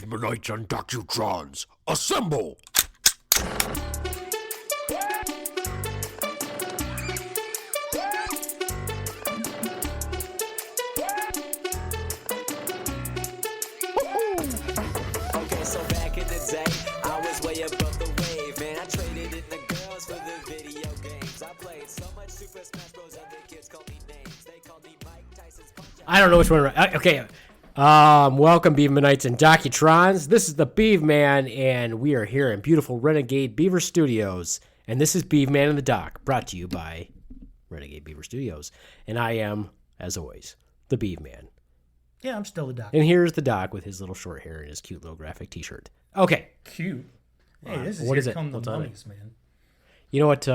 Beamanites and Docutrons, assemble! Okay, so back in the day, I was way above the wave, man. I traded in the girls for the video games. I played so much Super Smash Bros. Other kids called me names. They called me Mike Tyson's Punch. I don't know which one. Okay. Welcome, Beamanites and Docutrons. This is the Beav Man, and we are here in beautiful Renegade Beaver Studios. And this is Beav Man in the Doc, brought to you by Renegade Beaver Studios. And I am, as always, the Beav Man. Yeah, I'm still the doc. And here's the Doc with his little short hair and his cute little graphic T-shirt. Okay. Cute. Hey, this is what here is it? come the What's on it? mummies, man. You know what?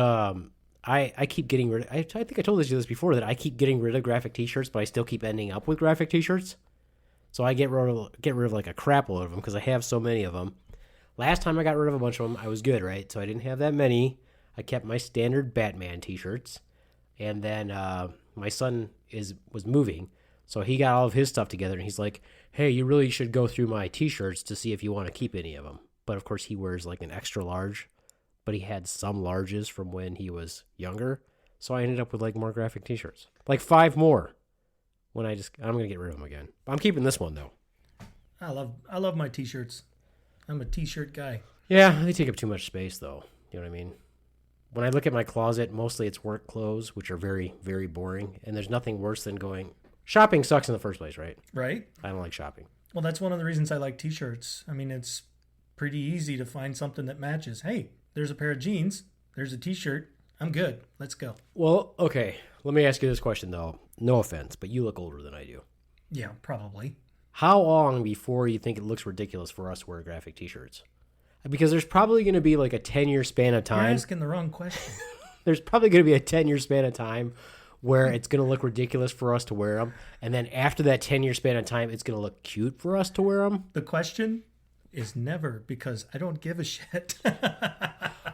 I keep getting rid of... I think I told you this before, that I keep getting rid of graphic T-shirts, but I still keep ending up with graphic T-shirts. So I get rid of like a crap load of them because I have so many of them. Last time I got rid of a bunch of them, I was good, right? So I didn't have that many. I kept my standard Batman T-shirts. And then my son was moving, so he got all of his stuff together, and he's like, hey, you really should go through my T-shirts to see if you want to keep any of them. But, of course, he wears like an extra large, but he had some larges from when he was younger. So I ended up with like more graphic T-shirts. Like 5 more. I'm going to get rid of them again. I'm keeping this one, though. I love my t-shirts. I'm a t-shirt guy. Yeah, they take up too much space, though. You know what I mean? When I look at my closet, mostly it's work clothes, which are very, very boring. And there's nothing worse than going... Shopping sucks in the first place, right? Right? I don't like shopping. Well, that's one of the reasons I like t-shirts. I mean, it's pretty easy to find something that matches. Hey, there's a pair of jeans. There's a t-shirt. I'm good. Let's go. Well, okay. Let me ask you this question, though. No offense, but you look older than I do. Yeah, probably. How long before you think it looks ridiculous for us to wear graphic T-shirts? Because there's probably going to be like a 10-year span of You're time. asking the wrong question. There's probably going to be a 10-year span of time where it's going to look ridiculous for us to wear them. And then after that 10-year span of time, it's going to look cute for us to wear them. The question is never, because I don't give a shit.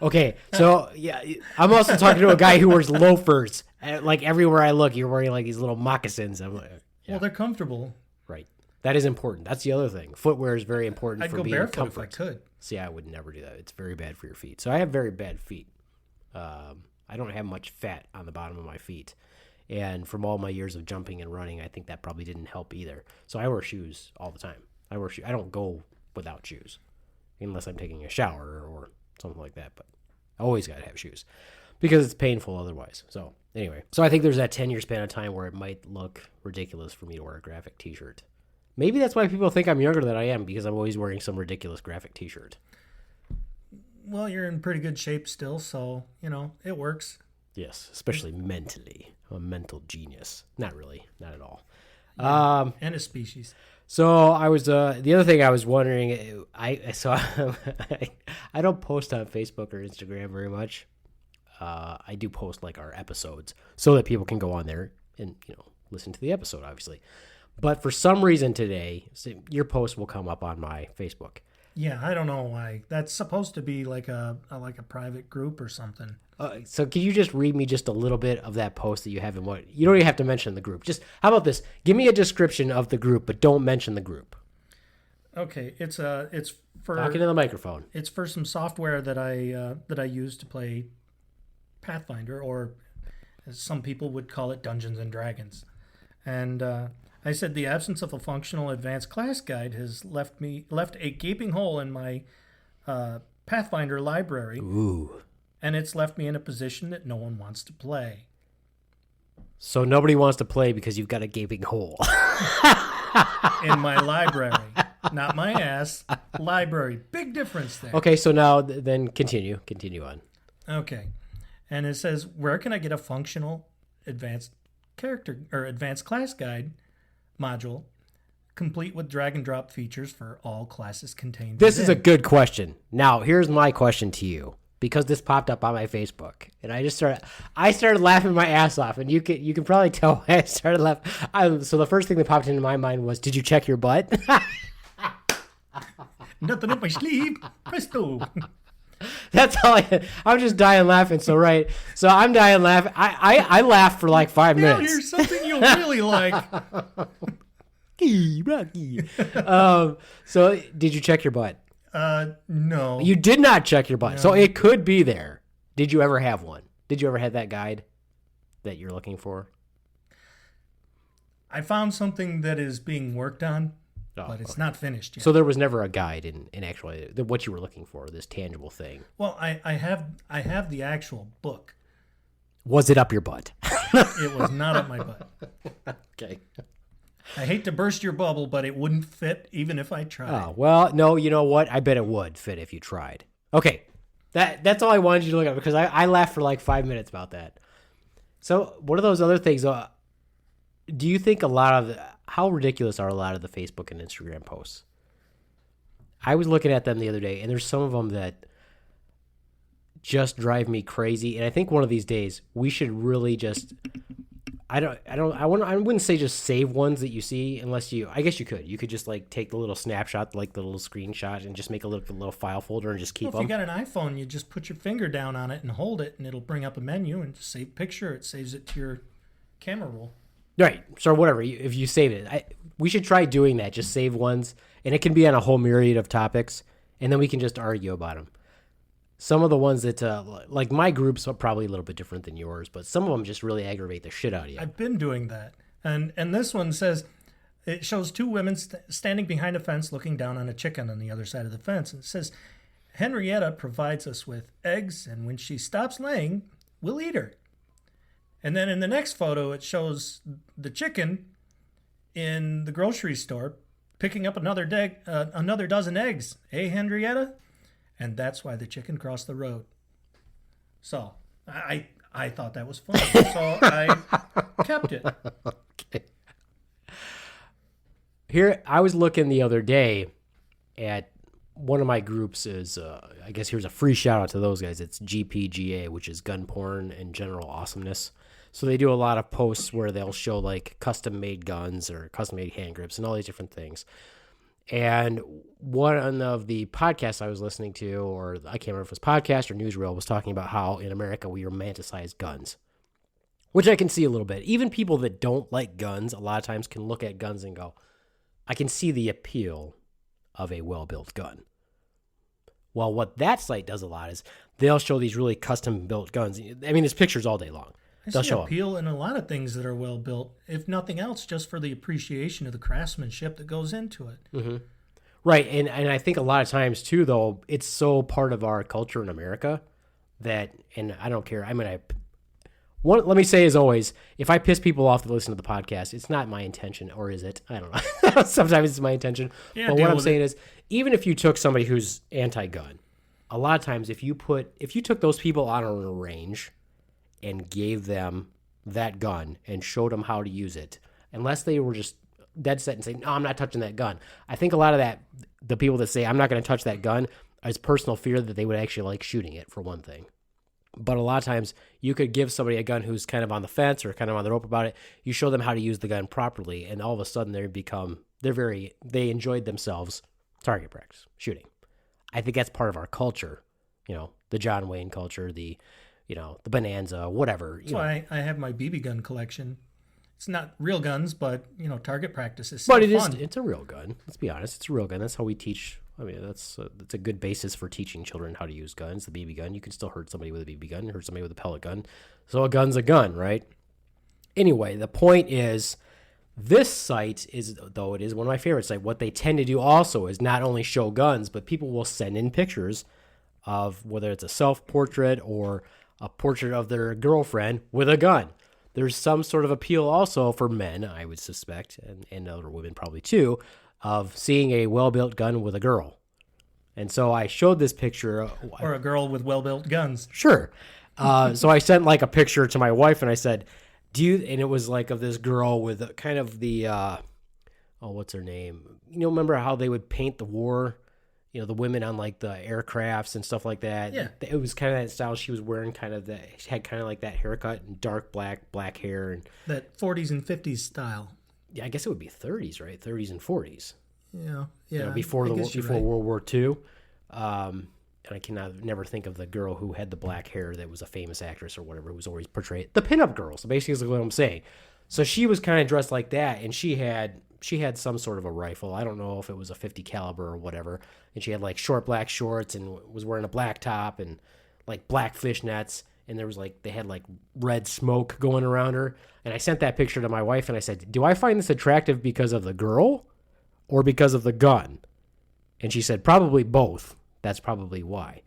Okay, so yeah, I'm also talking to a guy who wears loafers. Like everywhere I look, you're wearing like these little moccasins. I'm like, yeah. Well, they're comfortable. Right. That is important. That's the other thing. Footwear is very important I'd for go being barefoot comfort. if I could. See, I would never do that. It's very bad for your feet. So I have very bad feet. I don't have much fat on the bottom of my feet. And from all my years of jumping and running, I think that probably didn't help either. So I wear shoes all the time. I don't go without shoes unless I'm taking a shower or something like that. But I always got to have shoes because it's painful otherwise. So anyway, so I think there's that 10-year span of time where it might look ridiculous for me to wear a graphic T-shirt. Maybe that's why people think I'm younger than I am, because I'm always wearing some ridiculous graphic T-shirt. Well, you're in pretty good shape still, so, it works. Yes, especially mentally. I'm a mental genius. Not really, not at all. And a species. So I was the other thing I was wondering. I don't post on Facebook or Instagram very much. I do post like our episodes so that people can go on there and listen to the episode, obviously. But for some reason today, your post will come up on my Facebook. Yeah, I don't know why. That's supposed to be like a private group or something. So can you just read me just a little bit of that post that you have in what? You don't even have to mention the group. Just how about this? Give me a description of the group, but don't mention the group. Okay, it's for talking to the microphone. It's for some software that I use to play Pathfinder, or as some people would call it, Dungeons and Dragons. And I said the absence of a functional advanced class guide has left a gaping hole in my Pathfinder library. Ooh. And it's left me in a position that no one wants to play. So nobody wants to play because you've got a gaping hole. In my library. Not my ass. Library. Big difference there. Okay, so now then continue on. Okay. And it says, where can I get a functional advanced character or advanced class guide module complete with drag and drop features for all classes contained This is a within? good question. Now, here's my question to you. Because this popped up on my Facebook, and I started laughing my ass off, and you can probably tell why I started laughing. So the first thing that popped into my mind was, did you check your butt? Nothing up my sleeve. Presto. That's all I'm just dying laughing. So I'm dying laughing. I laughed for like 5 Now minutes. here's something you'll really like. Rocky. So did you check your butt? No. You did not check your butt. No. So it could be there. Did you ever have one? Did you ever have that guide that you're looking for? I found something that is being worked on, but it's not finished yet. So there was never a guide in actually what you were looking for, this tangible thing. Well, I have the actual book. Was it up your butt? It was not up my butt. Okay. I hate to burst your bubble, but it wouldn't fit even if I tried. Oh, well, no, you know what? I bet it would fit if you tried. Okay. That's all I wanted you to look at because I laughed for like 5 minutes about that. So what are those other things? Do you think how ridiculous are a lot of the Facebook and Instagram posts? I was looking at them the other day, and there's some of them that just drive me crazy. And I think one of these days we should really just, I wouldn't say just save ones that you see unless I guess you could just like take the little snapshot, like the little screenshot and just make a little file folder and just keep them. If you got an iPhone, you just put your finger down on it and hold it and it'll bring up a menu and just save picture. It saves it to your camera roll. Right. So whatever, if you save it, we should try doing that. Just save ones and it can be on a whole myriad of topics and then we can just argue about them. Some of the ones that, like my groups are probably a little bit different than yours, but some of them just really aggravate the shit out of you. I've been doing that. And this one says, it shows two women standing behind a fence looking down on a chicken on the other side of the fence. And it says, Henrietta provides us with eggs, and when she stops laying, we'll eat her. And then in the next photo, it shows the chicken in the grocery store picking up another dozen eggs. Hey, Henrietta? And that's why the chicken crossed the road. So I thought that was fun. So I kept it. Okay. Here, I was looking the other day at one of my groups is, I guess here's a free shout out to those guys. It's GPGA, which is Gun Porn and General Awesomeness. So they do a lot of posts where they'll show like custom made guns or custom made hand grips and all these different things. And one of the podcasts I was listening to, or I can't remember if it was podcast or newsreel, was talking about how in America we romanticize guns, which I can see a little bit. Even people that don't like guns, a lot of times can look at guns and go, I can see the appeal of a well-built gun. Well, what that site does a lot is they'll show these really custom-built guns. I mean, there's pictures all day long. I see appeal in a lot of things that are well built, if nothing else, just for the appreciation of the craftsmanship that goes into it. Mm-hmm. Right, and I think a lot of times too, though, it's so part of our culture in America that, and I don't care. I mean, let me say as always, if I piss people off that listen to the podcast, it's not my intention, or is it? I don't know. Sometimes it's my intention. Yeah, but what I'm saying is, even if you took somebody who's anti-gun, a lot of times if you took those people out on a range and gave them that gun and showed them how to use it, unless they were just dead set and say, no, I'm not touching that gun. I think a lot of that, the people that say, I'm not going to touch that gun, is personal fear that they would actually like shooting it, for one thing. But a lot of times you could give somebody a gun who's kind of on the fence or kind of on the rope about it. You show them how to use the gun properly, and all of a sudden they enjoyed themselves target practice, shooting. I think that's part of our culture, the John Wayne culture, the Bonanza, whatever. That's why I have my BB gun collection. It's not real guns, but target practice is. But fun. It's a real gun. Let's be honest, it's a real gun. That's how we teach. I mean, that's a good basis for teaching children how to use guns. The BB gun, you can still hurt somebody with a BB gun, hurt somebody with a pellet gun. So a gun's a gun, right? Anyway, the point is, this site is, though it is one of my favorite sites, what they tend to do also is not only show guns, but people will send in pictures of whether it's a self-portrait or a portrait of their girlfriend with a gun. There's some sort of appeal also for men, I would suspect, and other women probably too, of seeing a well-built gun with a girl. And so I showed this picture. Or a girl with well-built guns. Sure. So I sent like a picture to my wife and I said, and it was like of this girl with kind of the, what's her name? Remember how they would paint the war, the women on like the aircrafts and stuff like that? Yeah. It was kind of that style. She was wearing she had kind of like that haircut and dark black hair. And that 40s and 50s style. Yeah, I guess it would be 30s, right? 30s and 40s. Yeah. Before World War II. And I cannot never think of the girl who had the black hair that was a famous actress or whatever who was always portrayed. The pinup girl. So basically is what I'm saying. So she was kind of dressed like that, and she had had some sort of a rifle. I don't know if it was a 50 caliber or whatever. And she had like short black shorts and was wearing a black top and like black fishnets. And there was like, they had like red smoke going around her. And I sent that picture to my wife and I said, do I find this attractive because of the girl or because of the gun? And she said, probably both. That's probably why.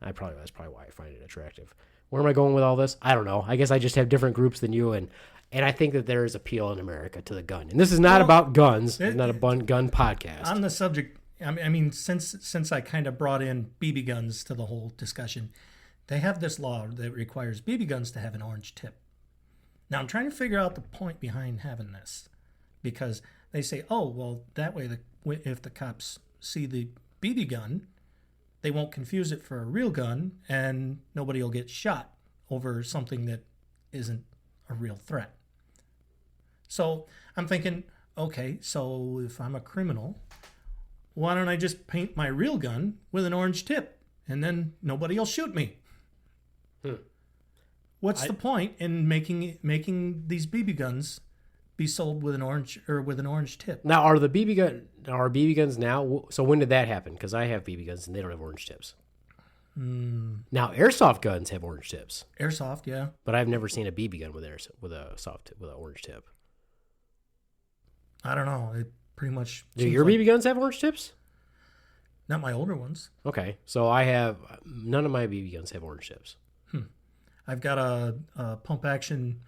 That's probably why I find it attractive. Where am I going with all this? I don't know. I guess I just have different groups than you, and I think that there is appeal in America to the gun. And this is not about guns. It's not a gun podcast. On the subject, I mean, since I kind of brought in BB guns to the whole discussion, they have this law that requires BB guns to have an orange tip. Now, I'm trying to figure out the point behind having this, because they say, oh, well, that way if the cops see the BB gun, they won't confuse it for a real gun, and nobody will get shot over something that isn't a real threat. So I'm thinking, okay, so if I'm a criminal, why don't I just paint my real gun with an orange tip, and then nobody will shoot me? What's the point in making these BB guns be sold with an orange tip? Now, are BB guns now? So when did that happen? Because I have BB guns and they don't have orange tips. Now, airsoft guns have orange tips. Airsoft, yeah. But I've never seen a BB gun with an orange tip. I don't know. It pretty much. Do your BB guns have orange tips? Not my older ones. Okay, so none of my BB guns have orange tips. I've got a pump action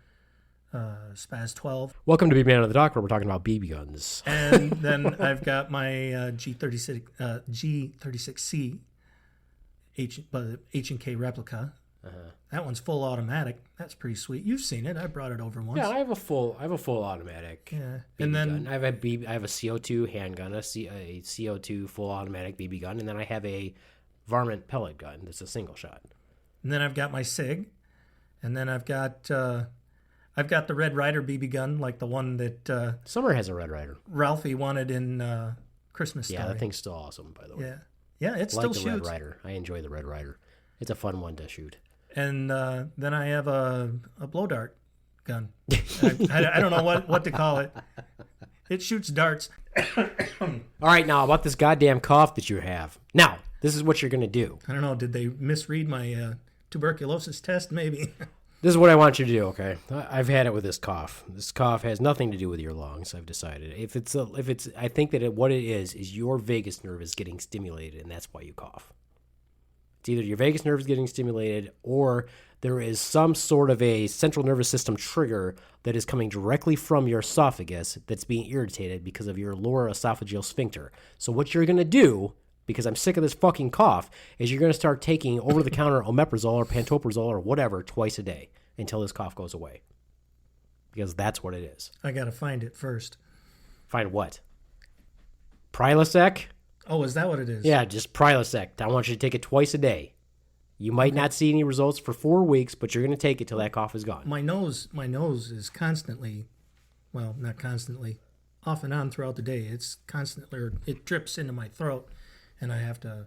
Spaz 12. Welcome to Big Man on the Dock, where we're talking about BB guns. And then I've got my G36C H&K replica. That one's full automatic. That's pretty sweet. You've seen it. I brought it over once. Yeah, I have a full automatic. Yeah, BB and then gun. I have a CO2 handgun, a CO2 full automatic BB gun, and then I have a varmint pellet gun. That's a single shot. And then I've got my SIG, and then I've got the Red Ryder BB gun, like the one that Summer has a Red Ryder. Ralphie wanted in Christmas Story. Yeah, that thing's still awesome, by the way. Yeah, it still shoots. I like the Red Ryder. I enjoy the Red Ryder. It's a fun one to shoot. And then I have a blow dart gun. I don't know what to call it. It shoots darts. All right, now about this goddamn cough that you have. Now, this is what you're going to do. I don't know. Did they misread my tuberculosis test? Maybe. This is what I want you to do, okay? I've had it with this cough. This cough has nothing to do with your lungs, I've decided. I think that what it is your vagus nerve is getting stimulated, and that's why you cough. It's either your vagus nerve is getting stimulated or there is some sort of a central nervous system trigger that is coming directly from your esophagus that's being irritated because of your lower esophageal sphincter. So what you're going to do, because I'm sick of this fucking cough, is you're going to start taking over-the-counter omeprazole or pantoprazole or whatever twice a day until this cough goes away. Because that's what it is. I got to find it first. Find what? Prilosec? Oh, is that what it is? Yeah, just Prilosec. I want you to take it twice a day. You might not see any results for 4 weeks, but you're going to take it till that cough is gone. My nose is constantly, well, not constantly, off and on throughout the day. It's constantly, it drips into my throat, and I have to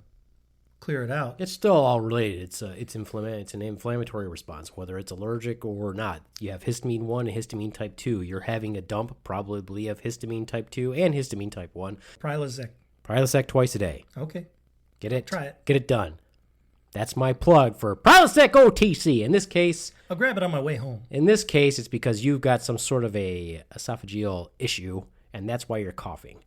clear it out. It's still all related. It's an inflammatory response, whether it's allergic or not. You have histamine 1 and histamine type 2. You're having a dump probably of histamine type 2 and histamine type 1. Prilosec twice a day. Okay. Get it? Try it. Get it done. That's my plug for Prilosec OTC. In this case, I'll grab it on my way home. In this case, it's because you've got some sort of a esophageal issue, and that's why you're coughing.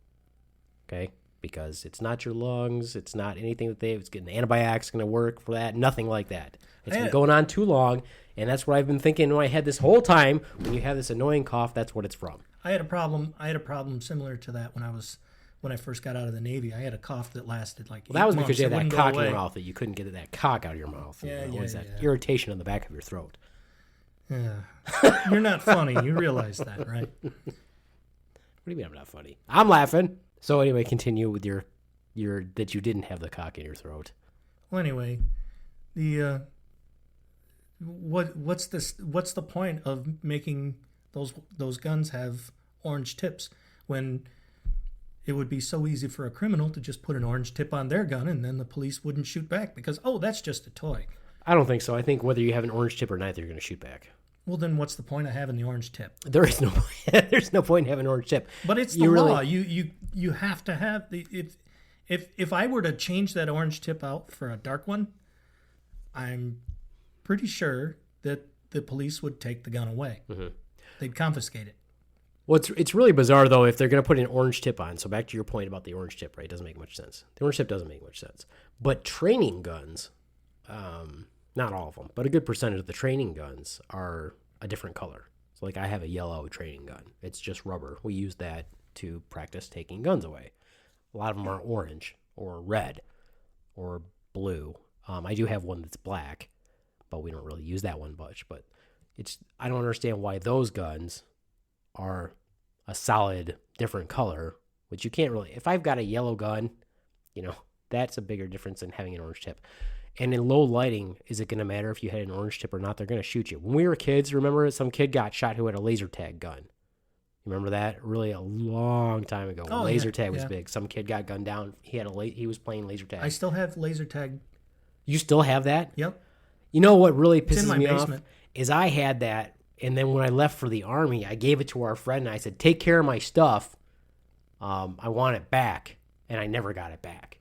Okay? Because it's not your lungs, it's not anything that it's getting antibiotics going to work for that, nothing like that. It's been going on too long, and that's what I've been thinking in my head this whole time. When you have this annoying cough, that's what it's from. I had a problem similar to that when I first got out of the Navy. I had a cough that lasted like 8 months. That was because you had that cock in your away. mouth that you couldn't get that cock out of your mouth. Yeah, that irritation in the back of your throat. Yeah. You're not funny. You realize that, right? What do you mean I'm not funny? I'm laughing. So anyway, continue with your that you didn't have the cock in your throat. Well, anyway, the what's the point of making those guns have orange tips when it would be so easy for a criminal to just put an orange tip on their gun and then the police wouldn't shoot back because, oh, that's just a toy. I don't think so. I think whether you have an orange tip or not, they're going to shoot back. Well, then what's the point of having the orange tip? There is no there's no point in having an orange tip. But it's the law. You have to have the if I were to change that orange tip out for a dark one, I'm pretty sure that the police would take the gun away. Mm-hmm. They'd confiscate it. Well, it's really bizarre, though, if they're going to put an orange tip on. So back to your point about the orange tip, right? It doesn't make much sense. The orange tip doesn't make much sense. But training guns, not all of them, but a good percentage of the training guns are a different color. So, like, I have a yellow training gun. It's just rubber. We use that to practice taking guns away. A lot of them are orange or red or blue. I do have one that's black, but we don't really use that one much. But I don't understand why those guns are a solid different color, which you can't really. If I've got a yellow gun, that's a bigger difference than having an orange tip. And in low lighting, is it going to matter if you had an orange tip or not? They're going to shoot you. When we were kids, remember some kid got shot who had a laser tag gun. You remember that? Really a long time ago. When laser tag was big. Some kid got gunned down. He was playing laser tag. I still have laser tag. You still have that? Yep. You know what really pisses in my me basement. off is I had that, and then when I left for the Army, I gave it to our friend, and I said, take care of my stuff. I want it back, and I never got it back.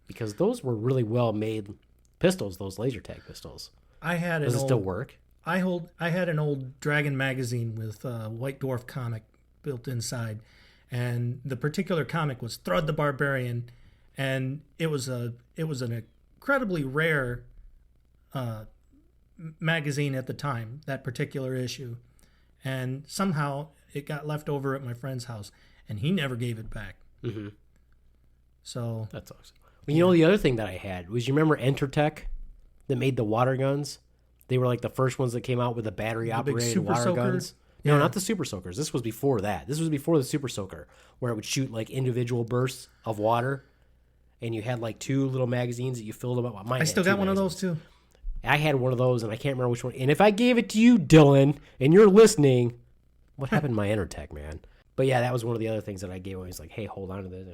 Because those were really well-made pistols, those laser tag pistols. Does it still work? I had an old Dragon magazine with a White Dwarf comic built inside, and the particular comic was Thrud the Barbarian, and it was an incredibly rare magazine at the time, that particular issue, and somehow it got left over at my friend's house, and he never gave it back. Mm-hmm. So that sucks. Well, the other thing that I had was, you remember Entertech that made the water guns? They were like the first ones that came out with the battery-operated water guns. No, not the Super Soakers. This was before that. This was before the Super Soaker, where it would shoot like individual bursts of water, and you had like 2 little magazines that you filled them up. I still got one of those too. I had one of those, and I can't remember which one. And if I gave it to you, Dylan, and you're listening, what happened to my Entertech, man? But yeah, that was one of the other things that I gave away. He's like, hey, hold on to this.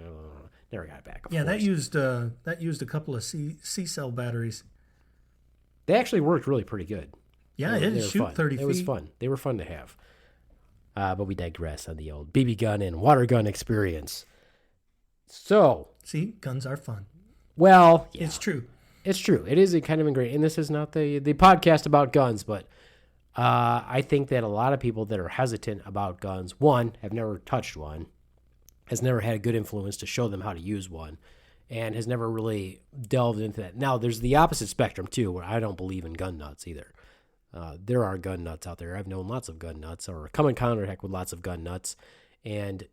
Never got it back. Yeah, that used a couple of C-cell batteries. They actually worked really pretty good. Yeah, it did shoot 30 feet. It was fun. They were fun to have. But we digress on the old BB gun and water gun experience. So. See, guns are fun. Well, yeah. It's true. It's true. It is a kind of ingrained. And this is not the podcast about guns, but I think that a lot of people that are hesitant about guns, one, have never touched one, has never had a good influence to show them how to use one, and has never really delved into that. Now, there's the opposite spectrum, too, where I don't believe in gun nuts either. There are gun nuts out there. I've known lots of gun nuts, or come in contact with lots of gun nuts, and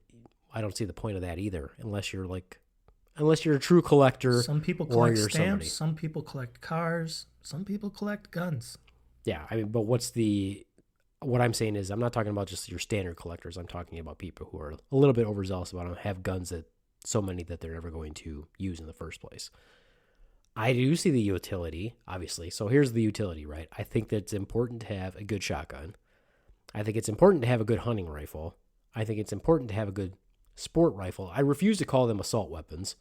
I don't see the point of that either, unless you're a true collector. Some people collect stamps, some people collect cars, some people collect guns. Yeah, I mean, but what I'm saying is, I'm not talking about just your standard collectors. I'm talking about people who are a little bit overzealous about them, have guns that so many that they're never going to use in the first place. I do see the utility, obviously. So here's the utility, right? I think that it's important to have a good shotgun. I think it's important to have a good hunting rifle. I think it's important to have a good sport rifle. I refuse to call them assault weapons,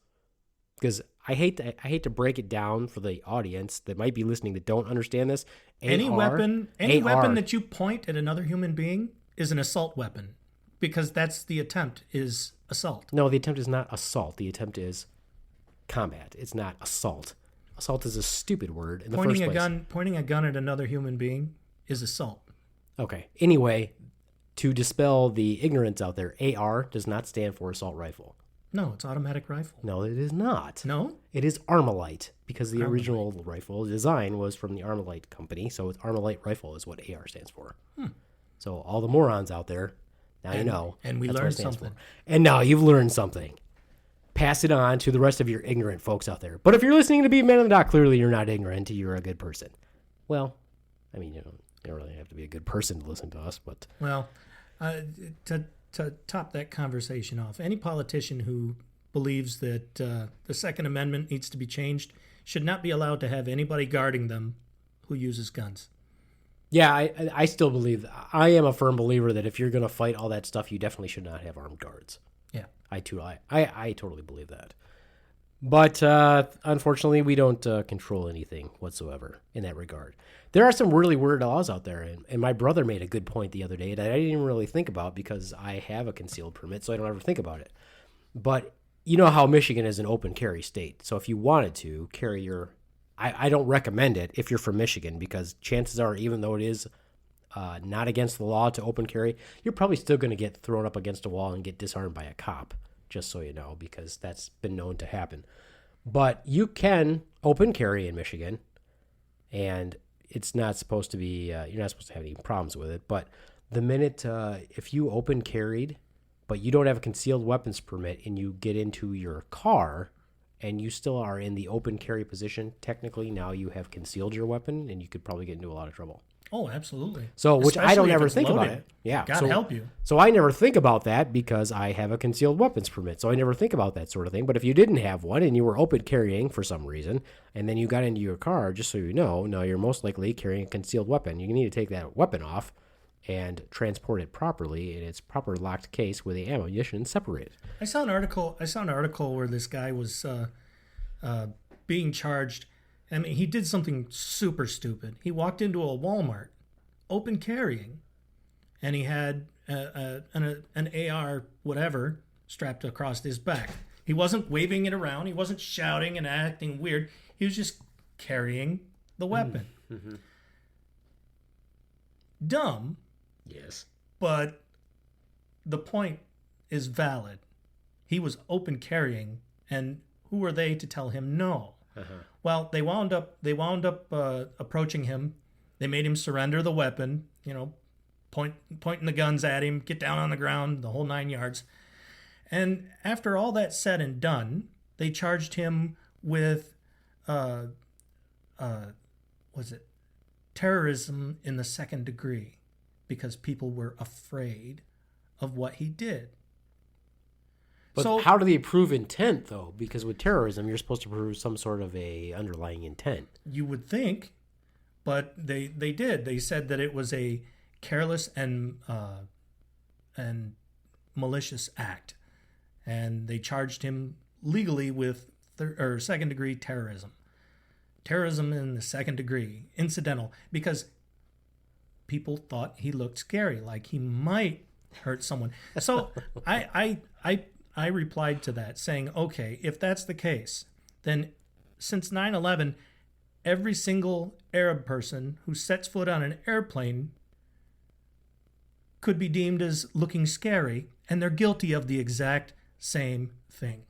because I hate to break it down for the audience that might be listening that don't understand this. Any weapon that you point at another human being is an assault weapon, because that's the attempt, is assault. No, the attempt is not assault. The attempt is combat. It's not assault. Assault is a stupid word in the first place. Pointing a gun at another human being is assault. Okay. Anyway, to dispel the ignorance out there, AR does not stand for assault rifle. No, it's automatic rifle. No, it is not. No? It is Armalite, because the original rifle design was from the Armalite company, so Armalite rifle is what AR stands for. So all the morons out there, now you know. And we learned something. And now you've learned something. Pass it on to the rest of your ignorant folks out there. But if you're listening to Be Man in the Dock, clearly you're not ignorant. You're a good person. Well, I mean, you don't really have to be a good person to listen to us, but... Well, to top that conversation off, any politician who believes that the Second Amendment needs to be changed should not be allowed to have anybody guarding them who uses guns. Yeah, I still believe, I am a firm believer that if you're going to fight all that stuff, you definitely should not have armed guards. Yeah. I totally believe that. But unfortunately, we don't control anything whatsoever in that regard. There are some really weird laws out there, and my brother made a good point the other day that I didn't even really think about because I have a concealed permit, so I don't ever think about it. But you know how Michigan is an open carry state, so if you wanted to carry your... I don't recommend it if you're from Michigan because chances are, even though it is not against the law to open carry, you're probably still going to get thrown up against a wall and get disarmed by a cop, just so you know, because that's been known to happen. But you can open carry in Michigan, and it's not supposed to be, you're not supposed to have any problems with it. But the minute, if you open carried, but you don't have a concealed weapons permit and you get into your car and you still are in the open carry position, technically now you have concealed your weapon and you could probably get into a lot of trouble. Oh, absolutely. So, which I don't Especially if ever it's think about loaded. it. Yeah. God help you. So I never think about that because I have a concealed weapons permit. So I never think about that sort of thing. But if you didn't have one and you were open carrying for some reason, and then you got into your car, just so you know, now you're most likely carrying a concealed weapon. You need to take that weapon off and transport it properly in its proper locked case with the ammunition separated. I saw an article where this guy was being charged. I mean, he did something super stupid. He walked into a Walmart, open carrying, and he had an AR whatever strapped across his back. He wasn't waving it around. He wasn't shouting and acting weird. He was just carrying the weapon. Mm-hmm. Dumb, Yes. but the point is valid. He was open carrying, and who were they to tell him no? Uh-huh. Well, they wound up approaching him. They made him surrender the weapon, pointing the guns at him, get down on the ground, the whole 9 yards. And after all that said and done, they charged him with terrorism in the second degree because people were afraid of what he did. But So- how do they prove intent, though? Because with terrorism, you're supposed to prove some sort of a underlying intent. You would think, but they did. They said that it was a careless and malicious act, and they charged him legally with second degree terrorism. Terrorism in the second degree, incidental, because people thought he looked scary, like he might hurt someone. So I replied to that saying, okay, if that's the case, then since 9/11, every single Arab person who sets foot on an airplane could be deemed as looking scary, and they're guilty of the exact same thing.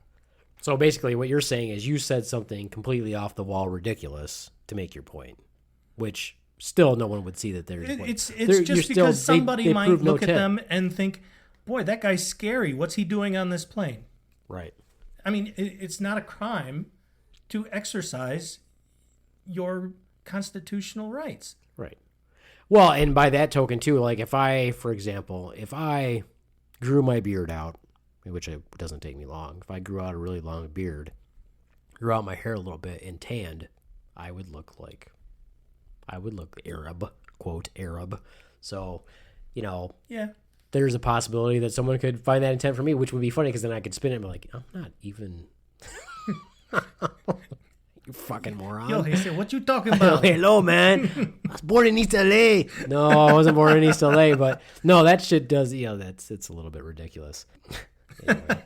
So basically what you're saying is you said something completely off the wall ridiculous to make your point, which still no one would see that there's... It's just because somebody might look at them and think, boy, that guy's scary. What's he doing on this plane? Right. I mean, it's not a crime to exercise your constitutional rights. Right. Well, and by that token, too, like if I, for example, if I grew my beard out, which it doesn't take me long, if I grew out a really long beard, grew out my hair a little bit and tanned, I would look Arab, quote, Arab. So, Yeah. there's a possibility that someone could find that intent for me, which would be funny because then I could spin it and be like, I'm not even... You fucking moron. Yo, he said, what you talking about? Hello, man. I was born in East LA. No, I wasn't born in East LA, but no, that shit does, it's a little bit ridiculous. Anyway.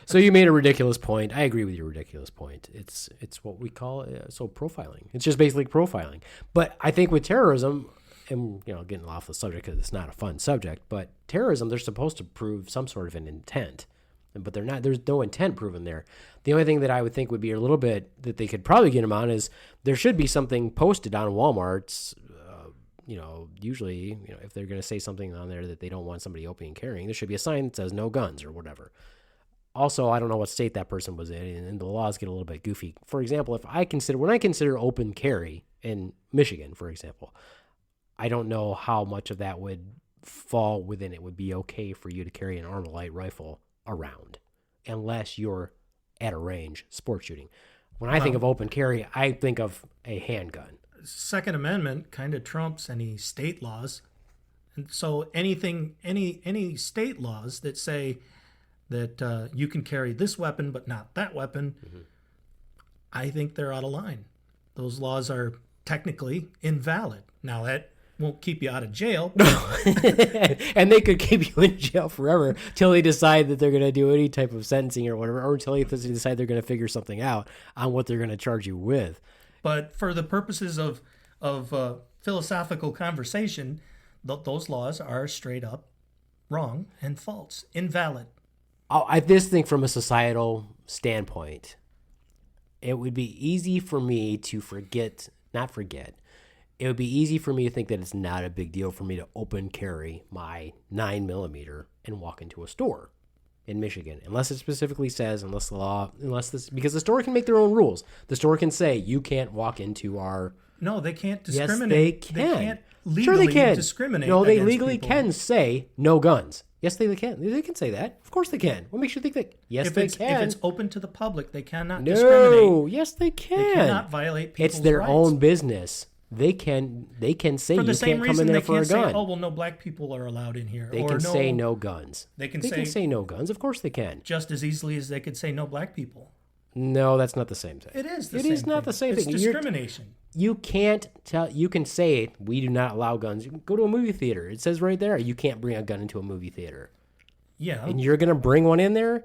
So you made a ridiculous point. I agree with your ridiculous point. It's what we call profiling. It's just basically profiling. But I think with terrorism, and getting off the subject because it's not a fun subject, but terrorism, they're supposed to prove some sort of an intent, but they're not. There's no intent proven there. The only thing that I would think would be a little bit that they could probably get them on is there should be something posted on Walmart's. Usually, if they're going to say something on there that they don't want somebody opening and carrying, there should be a sign that says no guns or whatever. Also, I don't know what state that person was in, and the laws get a little bit goofy. For example, when I consider open carry in Michigan, for example, I don't know how much of that would fall within it would be okay for you to carry an armed light rifle around, unless you're at a range sports shooting. When I think of open carry, I think of a handgun. Second Amendment kind of trumps any state laws. And so any state laws that say that you can carry this weapon but not that weapon, I think they're out of line. Those laws are technically invalid. Now, that won't keep you out of jail. And they could keep you in jail forever till they decide that they're going to do any type of sentencing or whatever, or until they decide they're going to figure something out on what they're going to charge you with. But for the purposes of philosophical conversation, those laws are straight up wrong and false, invalid. I just think from a societal standpoint, it would be easy for me to not forget. It would be easy for me to think that it's not a big deal for me to open carry my 9mm and walk into a store in Michigan, unless it specifically says, because the store can make their own rules. The store can say you can't walk into our. No, they can't discriminate. Yes, they can. They can't legally sure, they can discriminate. No, they against legally people. can say no guns. Yes, they can. They can say that. Of course, they can. What makes you think that? Yes, they can. If it's open to the public, they cannot discriminate. No, yes, they can. They cannot violate people's It's their rights. own business. They can say For the you same can't come reason, in there they for a can't gun. say, "Oh, well, no black people are allowed in here." They or can no, say no guns. They can can say no guns. Of course they can. just as easily as they could say no black people. No, that's not the same thing. It is. It is not the same it's thing. It's discrimination. You can't tell. You can say we do not allow guns. You can go to a movie theater. It says right there you can't bring a gun into a movie theater. Yeah. And you're gonna bring one in there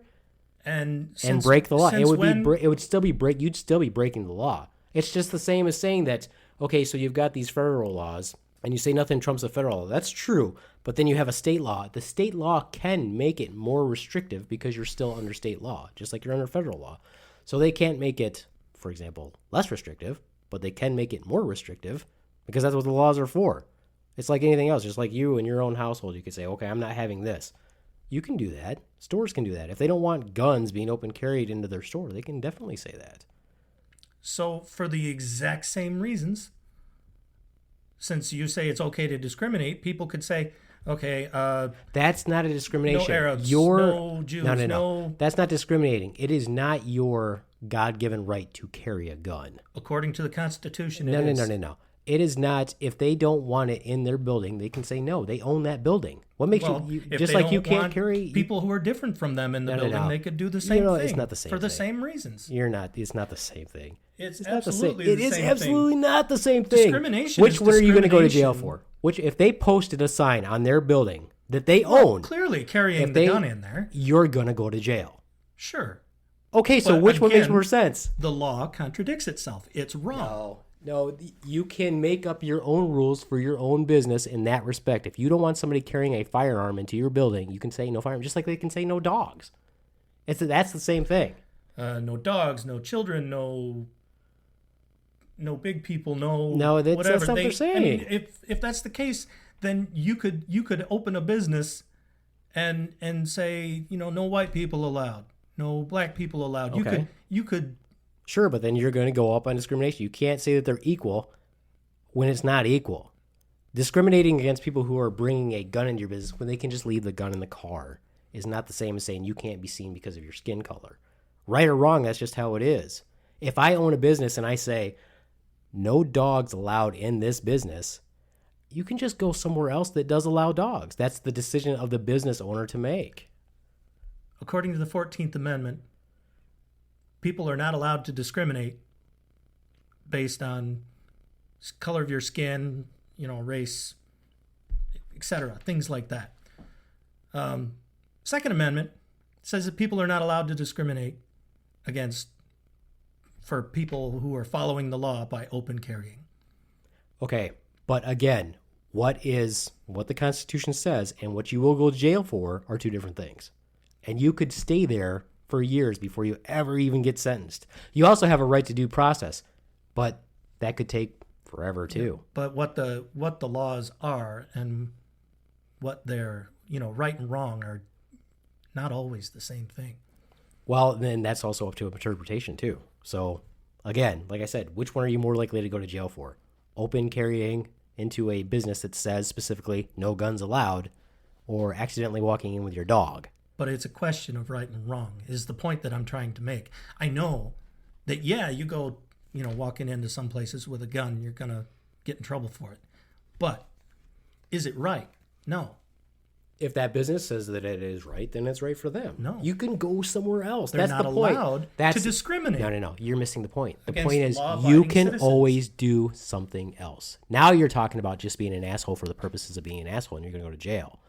and break the law. It would when, it would still be You'd still be breaking the law. It's just the same as saying that. Okay, so you've got these federal laws, and you say nothing trumps a federal law. That's true, but then you have a state law. The state law can make it more restrictive because you're still under state law, just like you're under federal law. So they can't make it, for example, less restrictive, but they can make it more restrictive because that's what the laws are for. It's like anything else. Just like you in your own household, you could say, okay, I'm not having this. You can do that. Stores can do that. If they don't want guns being open carried into their store, they can definitely say that. So for the exact same reasons, since you say it's okay to discriminate, people could say, okay, that's not a discrimination. No Arabs, no Jews, no. That's not discriminating. It is not your God-given right to carry a gun. According to the Constitution, No. It is not. If they don't want it in their building, they can say no. They own that building. What makes you just like you can't carry people who are different from them in the building? They could do the same thing. It's not the same for the thing. same reasons. It's not the same thing. It's not absolutely the same. It is same absolutely thing. not the same thing. Discrimination. Which is one are you going to go to jail discrimination. for? Which if they posted a sign on their building that they own, Clearly carrying the gun in there. you're going to go to jail. Sure. Okay, so But which one makes again, more sense? The law contradicts itself. It's wrong. No, you can make up your own rules for your own business in that respect. If you don't want somebody carrying a firearm into your building, you can say no firearm, just like they can say no dogs. That's the same thing. No dogs, no children, no big people, That's whatever. not what they're saying. I mean, if that's the case, then you could open a business and say, no white people allowed, no black people allowed. Okay. You could. Sure, but then you're going to go up on discrimination. You can't say that they're equal when it's not equal. Discriminating against people who are bringing a gun into your business when they can just leave the gun in the car is not the same as saying you can't be seen because of your skin color. Right or wrong, that's just how it is. If I own a business and I say, no dogs allowed in this business, you can just go somewhere else that does allow dogs. That's the decision of the business owner to make. According to the 14th Amendment, people are not allowed to discriminate based on color of your skin, race, etc., things like that. Second Amendment says that people are not allowed to discriminate for people who are following the law by open carrying. Okay, but again, what the Constitution says and what you will go to jail for are two different things. And you could stay there for years before you ever even get sentenced. You also have a right to due process, but that could take forever too. But what the laws are and what they're, right and wrong are not always the same thing. Well, then that's also up to interpretation too. So again, like I said, which one are you more likely to go to jail for? Open carrying into a business that says specifically no guns allowed, or accidentally walking in with your dog? But it's a question of right and wrong is the point that I'm trying to make. I know that, you go, walking into some places with a gun, you're going to get in trouble for it. But is it right? No. If that business says that it is right, then it's right for them. No. You can go somewhere else. They're That's not the point. allowed That's, to discriminate. No. You're missing the point. The Against point is law-abiding you can citizens. always do something else. Now you're talking about just being an asshole for the purposes of being an asshole and you're going to go to jail.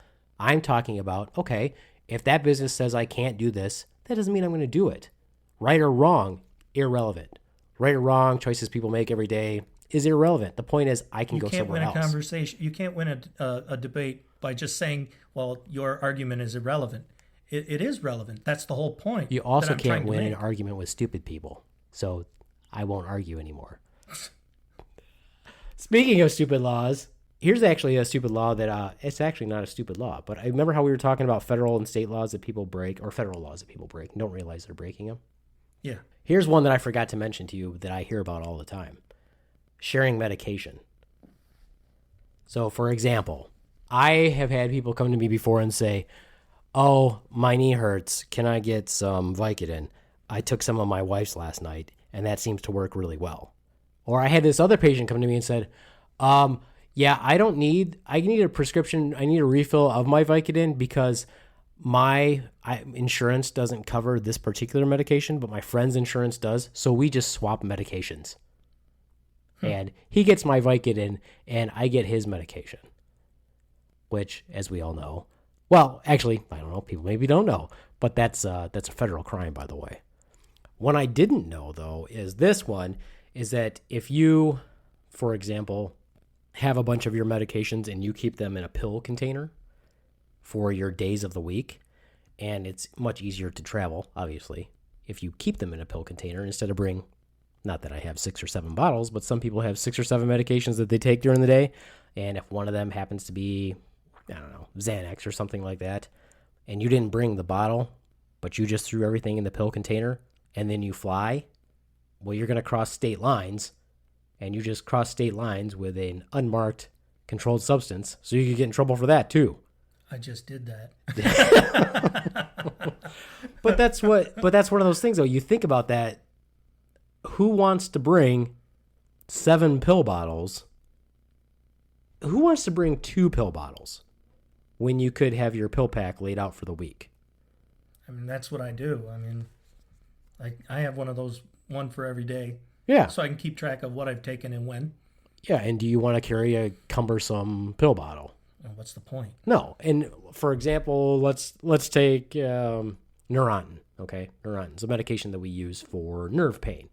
I'm talking about, okay, if that business says I can't do this, that doesn't mean I'm going to do it. Right or wrong, irrelevant. Right or wrong, choices people make every day is irrelevant. The point is I can go somewhere else. You can't win a conversation. You can't win a debate by just saying, well, your argument is irrelevant. It is relevant. That's the whole point. You also can't win an argument with stupid people. So I won't argue anymore. Speaking of stupid laws, here's actually a stupid law that it's actually not a stupid law. But I remember how we were talking about federal and state laws that people break, or federal laws that people break and don't realize they're breaking them. Yeah. Here's one that I forgot to mention to you that I hear about all the time. Sharing medication. So, for example, I have had people come to me before and say, oh, my knee hurts. Can I get some Vicodin? I took some of my wife's last night, and that seems to work really well. Or I had this other patient come to me and said, yeah, I need a prescription. I need a refill of my Vicodin because my insurance doesn't cover this particular medication, but my friend's insurance does. So we just swap medications. And he gets my Vicodin, and I get his medication, which, as we all know, well, actually, I don't know. People maybe don't know, but that's a federal crime, by the way. What I didn't know, though, is this one is that if you, for example, have a bunch of your medications and you keep them in a pill container for your days of the week, and it's much easier to travel, obviously, if you keep them in a pill container instead of bring. Not that I have 6 or 7 bottles, but some people have 6 or 7 medications that they take during the day. And if one of them happens to be, I don't know, Xanax or something like that, and you didn't bring the bottle, but you just threw everything in the pill container, and then you fly, well, you're going to cross state lines, and you just cross state lines with an unmarked controlled substance, so you could get in trouble for that too. I just did that. But that's one of those things, though. You think about that. Who wants to bring 7 pill bottles? Who wants to bring 2 pill bottles when you could have your pill pack laid out for the week? I mean, that's what I do. I mean, I have one of those, one for every day. Yeah. So I can keep track of what I've taken and when. Yeah, and do you want to carry a cumbersome pill bottle? Well, what's the point? No. And for example, let's take Neurontin. Okay, Neurontin is a medication that we use for nerve pain.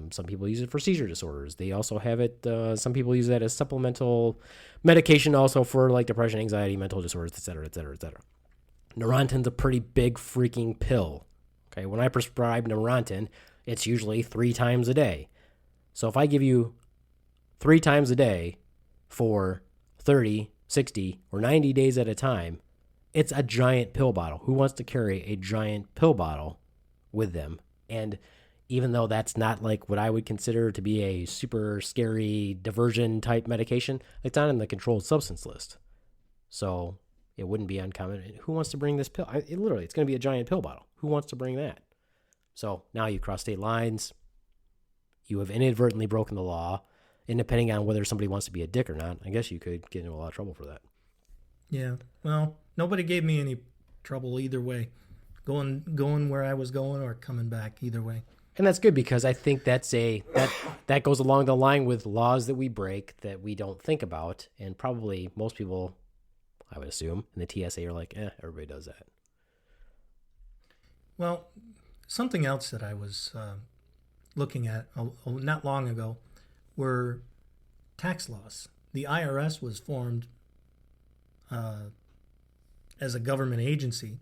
Some people use it for seizure disorders. They also have it. Some people use that as supplemental medication also for like depression, anxiety, mental disorders, et cetera, et cetera, et cetera. Neurontin's a pretty big freaking pill. Okay, when I prescribe Neurontin, it's usually 3 times a day. So if I give you 3 times a day for 30, 60, or 90 days at a time, it's a giant pill bottle. Who wants to carry a giant pill bottle with them? And even though that's not like what I would consider to be a super scary diversion type medication, it's not in the controlled substance list. So it wouldn't be uncommon. Who wants to bring this pill? It's going to be a giant pill bottle. Who wants to bring that? So now you cross state lines. You have inadvertently broken the law. And depending on whether somebody wants to be a dick or not, I guess you could get into a lot of trouble for that. Yeah. Well, nobody gave me any trouble either way. Going where I was going or coming back either way. And that's good because I think that goes along the line with laws that we break that we don't think about. And probably most people, I would assume, in the TSA are like, everybody does that. Well, something else that I was looking at not long ago were tax laws. The IRS was formed as a government agency,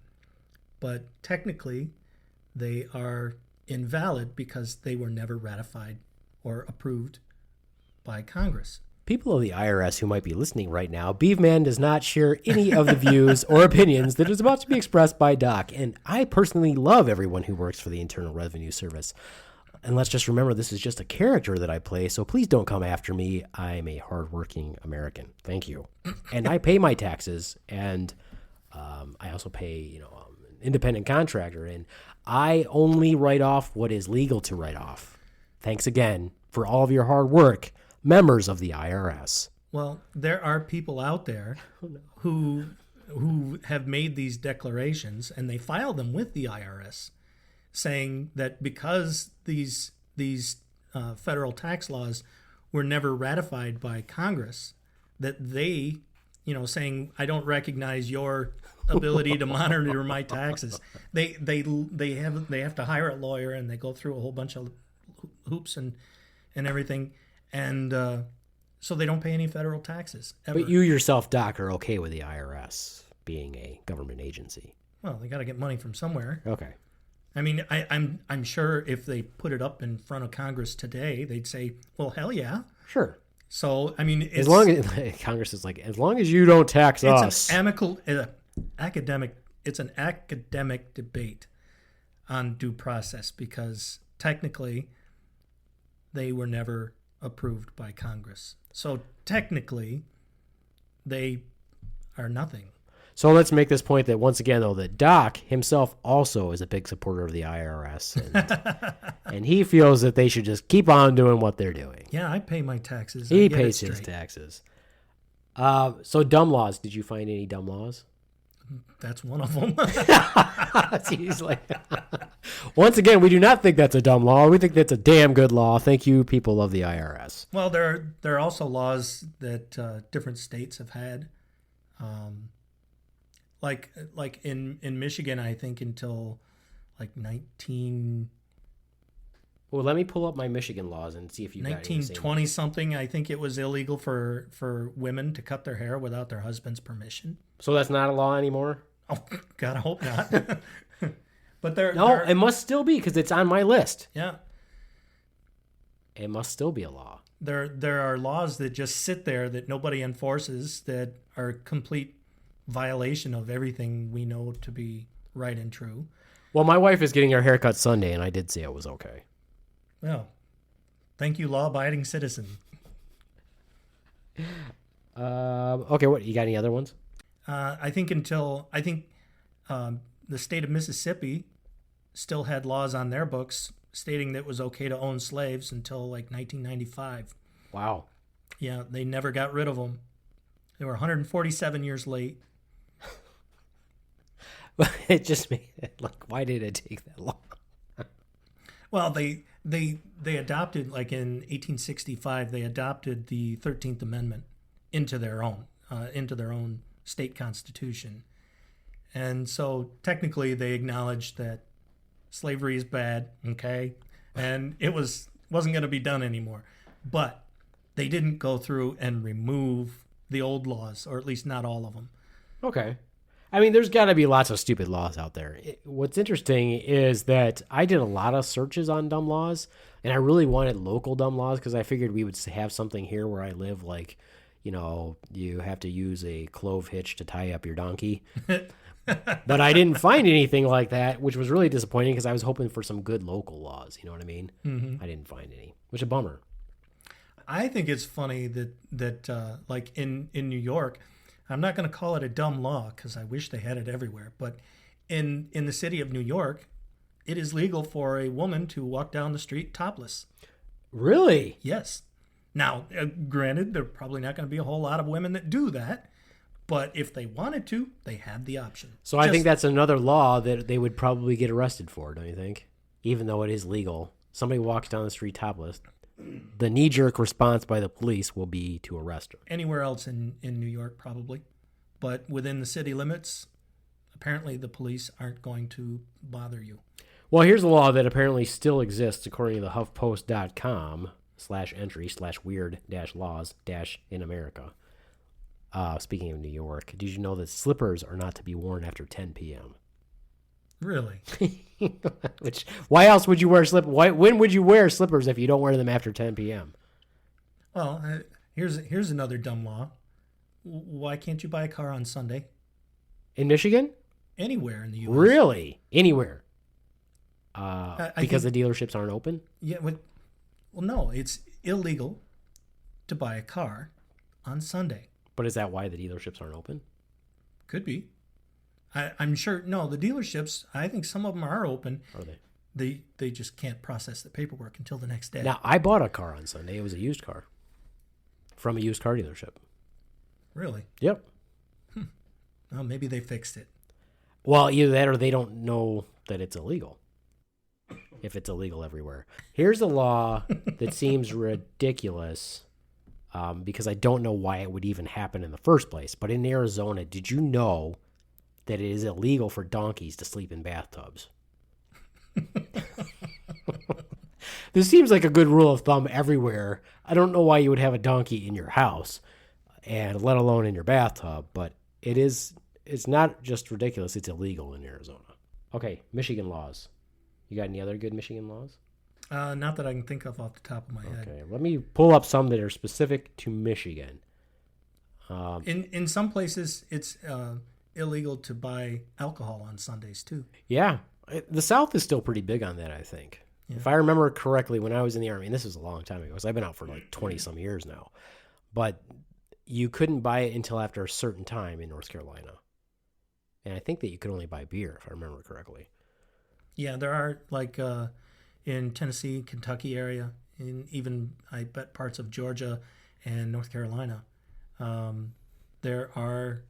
but technically they are invalid because they were never ratified or approved by Congress. People of the IRS who might be listening right now, Beefman does not share any of the views or opinions that is about to be expressed by Doc, and I personally love everyone who works for the Internal Revenue Service. And let's just remember, this is just a character that I play, so please don't come after me. I'm a hardworking American. Thank you. And I pay my taxes, and I also pay, an independent contractor, and I only write off what is legal to write off. Thanks again for all of your hard work, members of the IRS. Well, there are people out there who who have made these declarations, and they file them with the IRS, saying that because these federal tax laws were never ratified by Congress, that they, saying I don't recognize your ability to monitor my taxes. They have to hire a lawyer, and they go through a whole bunch of hoops and everything, and so they don't pay any federal taxes ever. But you yourself, Doc, are okay with the IRS being a government agency. Well, they got to get money from somewhere. Okay. I mean, I'm sure if they put it up in front of Congress today, they'd say, "Well, hell yeah." Sure. So I mean, as long as Congress is like, as long as you don't tax us. It's an academic debate on due process, because technically they were never approved by Congress. So technically they are nothing. So let's make this point that once again, though, that Doc himself also is a big supporter of the IRS, and he feels that they should just keep on doing what they're doing. Yeah, I pay my taxes. He pays his taxes. So dumb laws. Did you find any dumb laws? That's one of them. He's like, once again, we do not think that's a dumb law. We think that's a damn good law. Thank you, people of the IRS. Well, there are also laws that different states have had. Like in Michigan, I think until like 19. Well, let me pull up my Michigan laws and see if you got 1920 something. I think it was illegal for women to cut their hair without their husband's permission. So that's not a law anymore? Oh, God, I hope not. But it must still be, because it's on my list. Yeah, it must still be a law. There are laws that just sit there that nobody enforces, that are complete violation of everything we know to be right and true. Well, my wife is getting her haircut Sunday, and I did say it was okay. Well, thank you, law-abiding citizen. Okay, what you got? Any other ones? I think the state of Mississippi still had laws on their books stating that it was okay to own slaves until like 1995. Wow. Yeah, they never got rid of them. They were 147 years late. It just made it like, why did it take that long? Well, they adopted, like in 1865, they adopted the 13th Amendment into their own state constitution. And so technically they acknowledged that slavery is bad, okay? And it wasn't going to be done anymore. But they didn't go through and remove the old laws, or at least not all of them. Okay. I mean, there's got to be lots of stupid laws out there. What's interesting is that I did a lot of searches on dumb laws, and I really wanted local dumb laws because I figured we would have something here where I live, like, you have to use a clove hitch to tie up your donkey. But I didn't find anything like that, which was really disappointing because I was hoping for some good local laws. You know what I mean? Mm-hmm. I didn't find any, which is a bummer. I think it's funny that like in New York, I'm not going to call it a dumb law because I wish they had it everywhere, but in the city of New York, it is legal for a woman to walk down the street topless. Really? Yes. Now, granted, there are probably not going to be a whole lot of women that do that, but if they wanted to, they have the option. So I think that's another law that they would probably get arrested for, don't you think? Even though it is legal. Somebody walks down the street topless, the knee-jerk response by the police will be to arrest her. Anywhere else in New York, probably. But within the city limits, apparently the police aren't going to bother you. Well, here's a law that apparently still exists according to the HuffPost.com/entry/weird-laws-in America. Speaking of New York, did you know that slippers are not to be worn after 10 p.m.? Really? Why else would you wear slippers? When would you wear slippers if you don't wear them after 10 p.m.? Well, here's another dumb law. Why can't you buy a car on Sunday? In Michigan? Anywhere in the U.S. Really? Anywhere? Because the dealerships aren't open? Yeah. Well, no, it's illegal to buy a car on Sunday. But is that why the dealerships aren't open? Could be. I'm sure. No, the dealerships, I think some of them are open. Are they? They just can't process the paperwork until the next day. Now, I bought a car on Sunday. It was a used car from a used car dealership. Really? Yep. Well, maybe they fixed it. Well, either that or they don't know that it's illegal. If it's illegal everywhere. Here's a law that seems ridiculous because I don't know why it would even happen in the first place. But in Arizona, did you know that it is illegal for donkeys to sleep in bathtubs? This seems like a good rule of thumb everywhere. I don't know why you would have a donkey in your house, and let alone in your bathtub, but it's not just ridiculous, it's illegal in Arizona. Okay, Michigan laws. You got any other good Michigan laws? Not that I can think of off the top of my head. Okay, let me pull up some that are specific to Michigan. In some places, it's illegal to buy alcohol on Sundays too. Yeah, the South is still pretty big on that, I think. Yeah. If I remember correctly, when I was in the Army, and this was a long time ago, so I've been out for like 20-some years now, but you couldn't buy it until after a certain time in North Carolina. And I think that you could only buy beer, if I remember correctly. Yeah, there are, like, in Tennessee, Kentucky area, in even, I bet, parts of Georgia and North Carolina, there are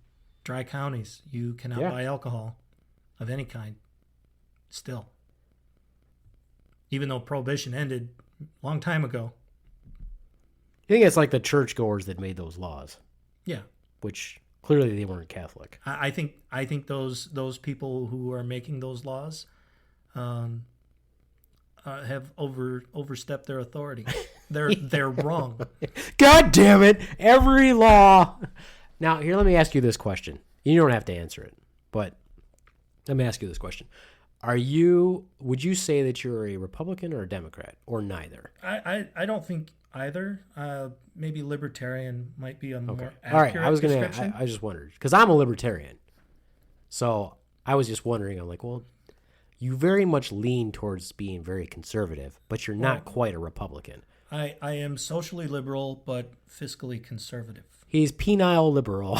dry counties. You cannot buy alcohol of any kind still. Even though Prohibition ended a long time ago. I think it's like the churchgoers that made those laws. Yeah. Which clearly they weren't Catholic. I think those people who are making those laws have overstepped their authority. They're wrong. God damn it! Every law. Now here, let me ask you this question. You don't have to answer it, but let me ask you this question: would you say that you're a Republican or a Democrat, or neither? I don't think either. Maybe libertarian might be a more accurate All right, description. I just wondered because I'm a libertarian, so I was just wondering. I'm like, well, you very much lean towards being very conservative, but you're not quite a Republican. I am socially liberal, but fiscally conservative. He's penile liberal.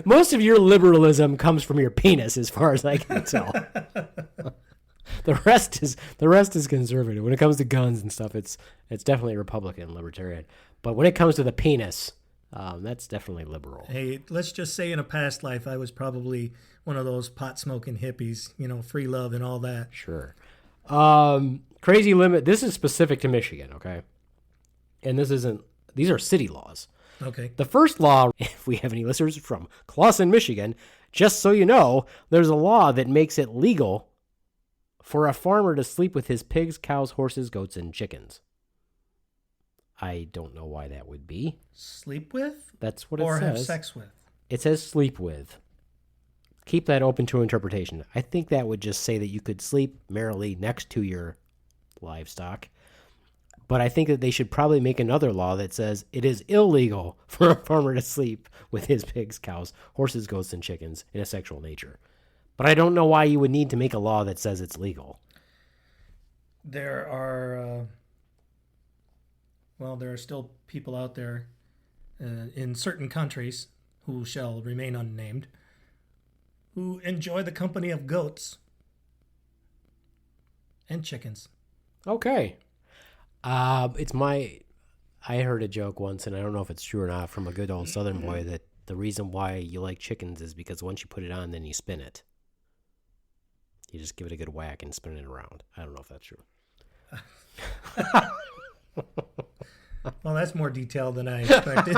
Most of your liberalism comes from your penis, as far as I can tell. The rest is conservative. When it comes to guns and stuff, it's definitely Republican, libertarian. But when it comes to the penis, that's definitely liberal. Hey, let's just say in a past life, I was probably one of those pot-smoking hippies, free love and all that. Sure. Crazy limit. This is specific to Michigan, okay? And these are city laws. Okay. The first law, if we have any listeners from Clawson, Michigan, just so you know, there's a law that makes it legal for a farmer to sleep with his pigs, cows, horses, goats, and chickens. I don't know why that would be. Sleep with? That's what it or says. Or have sex with? It says sleep with. Keep that open to interpretation. I think that would just say that you could sleep merrily next to your livestock. But I think that they should probably make another law that says it is illegal for a farmer to sleep with his pigs, cows, horses, goats, and chickens in a sexual nature. But I don't know why you would need to make a law that says it's legal. There are, there are still people out there in certain countries who shall remain unnamed who enjoy the company of goats and chickens. Okay. I heard a joke once, and I don't know if it's true or not, from a good old Southern boy, that the reason why you like chickens is because once you put it on, then you spin it. You just give it a good whack and spin it around. I don't know if that's true. Well, that's more detailed than I expected.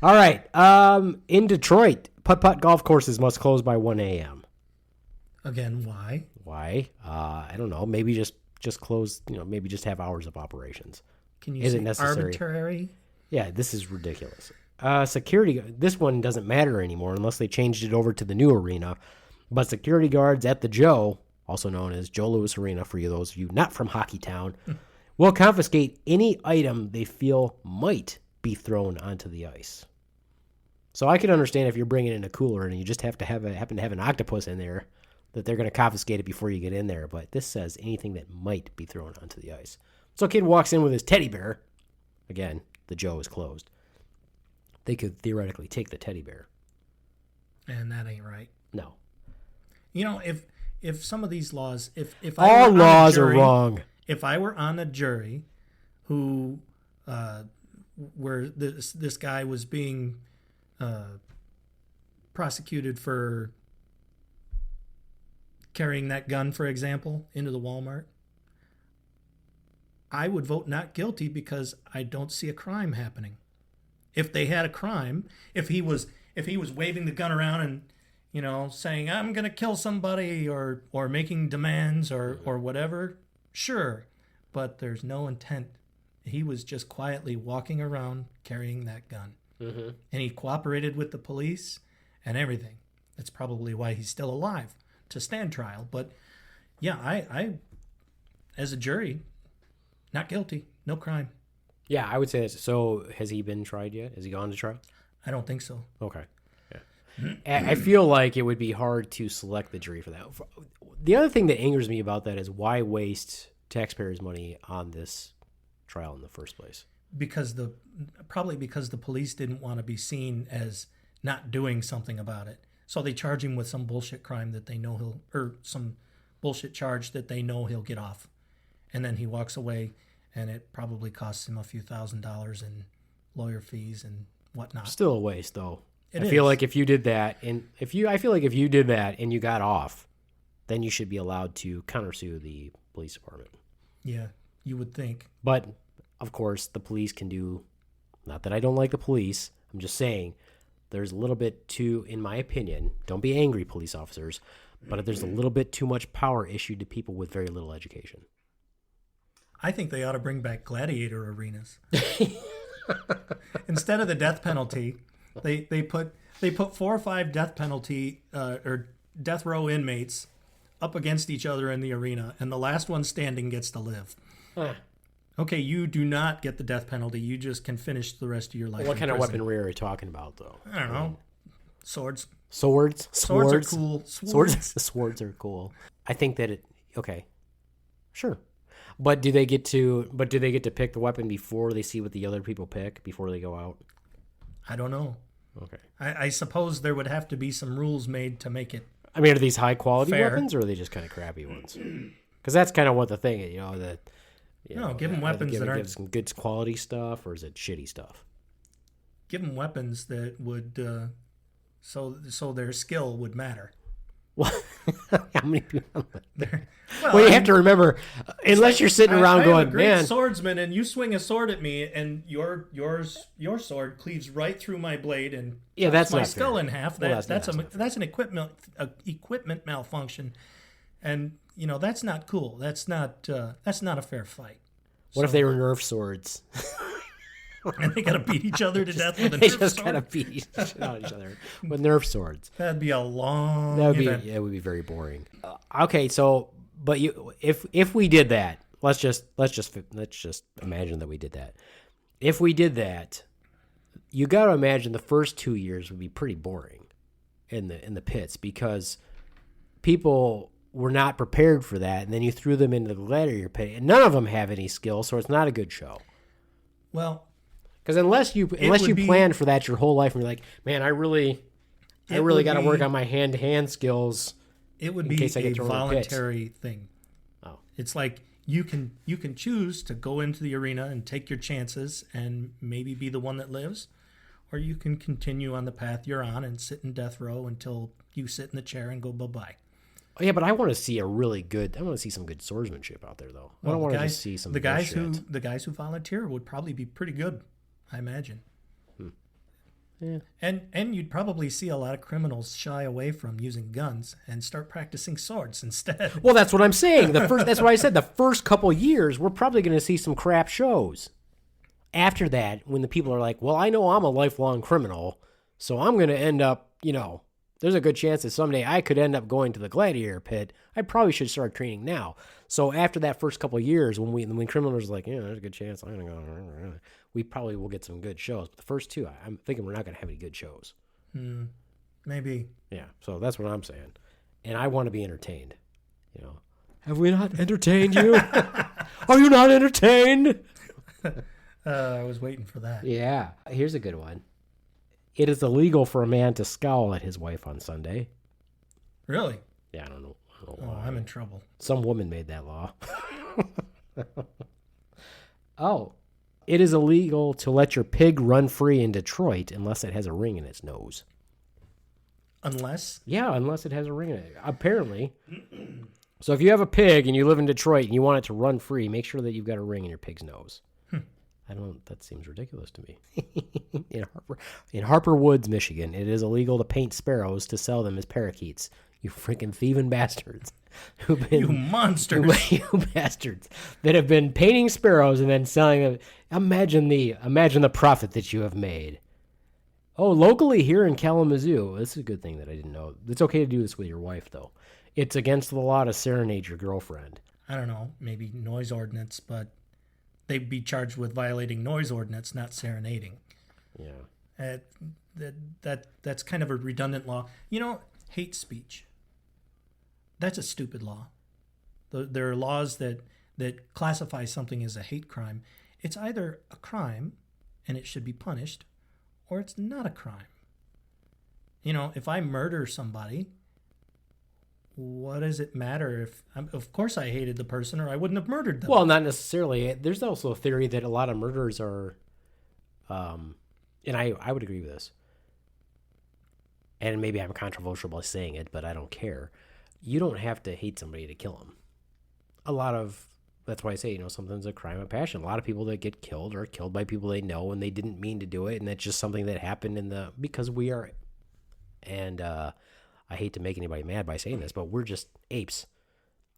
All right. In Detroit, putt-putt golf courses must close by 1 a.m. Again, why? Why? I don't know. Maybe just close, maybe just have hours of operations. Can you say arbitrary? Yeah, this is ridiculous. Security, this one doesn't matter anymore unless they changed it over to the new arena. But security guards at the Joe, also known as Joe Louis Arena for those of you not from Hockey Town, will confiscate any item they feel might be thrown onto the ice. So I can understand if you're bringing in a cooler and you just happen to have an octopus in there, that they're going to confiscate it before you get in there. But this says anything that might be thrown onto the ice. So a kid walks in with his teddy bear. Again, the Joe is closed. They could theoretically take the teddy bear. And that ain't right. No. If some of these laws, if all laws are wrong. If I were on a jury who where this guy was being prosecuted for carrying that gun, for example, into the Walmart, I would vote not guilty because I don't see a crime happening. If they had a crime, if he was waving the gun around and, you know, saying I'm going to kill somebody or making demands or whatever, sure, but there's no intent. He was just quietly walking around carrying that gun. Mm-hmm. And he cooperated with the police and everything. That's probably why he's still alive to stand trial. But yeah, I as a jury, not guilty, no crime. Yeah, I would say that. So has he been tried yet? Has he gone to trial? I don't think so. Okay. Yeah. I feel like it would be hard to select the jury for that. The other thing that angers me about that is why waste taxpayers' money on this trial in the first place? Probably because the police didn't want to be seen as not doing something about it. So they charge him with some bullshit crime that they know some bullshit charge that they know he'll get off. And then he walks away, and it probably costs him a few $1,000s in lawyer fees and whatnot. Still a waste, though. I feel like if you did that, and I feel like if you did that and you got off, then you should be allowed to countersue the police department. Yeah, you would think. But of course, the police can do. Not that I don't like the police. I'm just saying there's a little bit too, in my opinion. Don't be angry, police officers, but there's a little bit too much power issued to people with very little education. I think they ought to bring back gladiator arenas. Instead of the death penalty, they put 4 or 5 death penalty or death row inmates up against each other in the arena, and the last one standing gets to live. Huh. Okay, you do not get the death penalty. You just can finish the rest of your life. What kind of prison. weaponry are you talking about, though? I don't know. Swords. Swords are cool. Swords are cool. I think that okay, sure. But do they get to pick the weapon before they see what the other people pick before they go out? I don't know. Okay. I suppose there would have to be some rules made to make it. I mean, are these high quality fair. weapons, or are they just kind of crappy ones? Because that's kind of what the thing is, give them weapons that aren't some good quality stuff, or is it shitty stuff? Give them weapons that would, so their skill would matter. What? How many people? Well, you have to remember, unless you're sitting around going, I'm a great man, swordsman, and you swing a sword at me, and your sword cleaves right through my blade and that's my not skull fair. in half. Well, That's an equipment malfunction, and that's not cool. That's not a fair fight. What if they were Nerf swords? And they gotta beat each other to death with a They Nerf just sword? kind of beat each other with Nerf swords. That'd be a long. It would be very boring. Okay, so but if we did that, let's just imagine that we did that. If we did that, you got to imagine the first 2 years would be pretty boring in the pits because people were not prepared for that, and then you threw them into the gladiator pit, and none of them have any skill, so it's not a good show. Well, because unless you planned for that your whole life, and you're like, man, I really got to work on my hand-to-hand skills. It would be a voluntary thing. Oh, it's like you can choose to go into the arena and take your chances and maybe be the one that lives, or you can continue on the path you're on and sit in death row until you sit in the chair and go bye-bye. Oh, yeah, but I want to see some good swordsmanship out there, though. I don't want to just see some the guys who volunteer would probably be pretty good, I imagine. Yeah. And you'd probably see a lot of criminals shy away from using guns and start practicing swords instead. Well, that's what I'm saying. That's what I said. The first couple years, we're probably going to see some crap shows. After that, when the people are like, well, I know I'm a lifelong criminal, so I'm going to end up, there's a good chance that someday I could end up going to the gladiator pit. I probably should start training now. So after that first couple of years, when criminals are like, there's a good chance I'm going to go, we probably will get some good shows. But the first two, I'm thinking we're not going to have any good shows. Maybe. Yeah, so that's what I'm saying. And I want to be entertained. Have we not entertained you? Are you not entertained? I was waiting for that. Yeah. Here's a good one. It is illegal for a man to scowl at his wife on Sunday. Really? Yeah, I don't know why. I'm in trouble. Some woman made that law. Oh, It is illegal to let your pig run free in Detroit unless it has a ring in its nose. Unless? Yeah, unless it has a ring in it. Apparently. So if you have a pig and you live in Detroit and you want it to run free, make sure that you've got a ring in your pig's nose. That seems ridiculous to me. In Harper Woods, Michigan, it is illegal to paint sparrows to sell them as parakeets. You freaking thieving bastards. You monsters. You bastards that have been painting sparrows and then selling them. Imagine the profit that you have made. Oh, locally here in Kalamazoo, this is a good thing that I didn't know. It's okay to do this with your wife, though. It's against the law to serenade your girlfriend. I don't know, maybe noise ordinance, but they'd be charged with violating noise ordinance, not serenading. Yeah. That's kind of a redundant law. Hate speech. That's a stupid law. There are laws that classify something as a hate crime. It's either a crime and it should be punished, or it's not a crime. If I murder somebody, what does it matter if... of course I hated the person or I wouldn't have murdered them. Well, not necessarily. There's also a theory that a lot of murders are... and I would agree with this. And maybe I'm controversial by saying it, but I don't care. You don't have to hate somebody to kill them. That's why I say, something's a crime of passion. A lot of people that get killed are killed by people they know and they didn't mean to do it. And that's just something that happened because we are... And, I hate to make anybody mad by saying this, but we're just apes.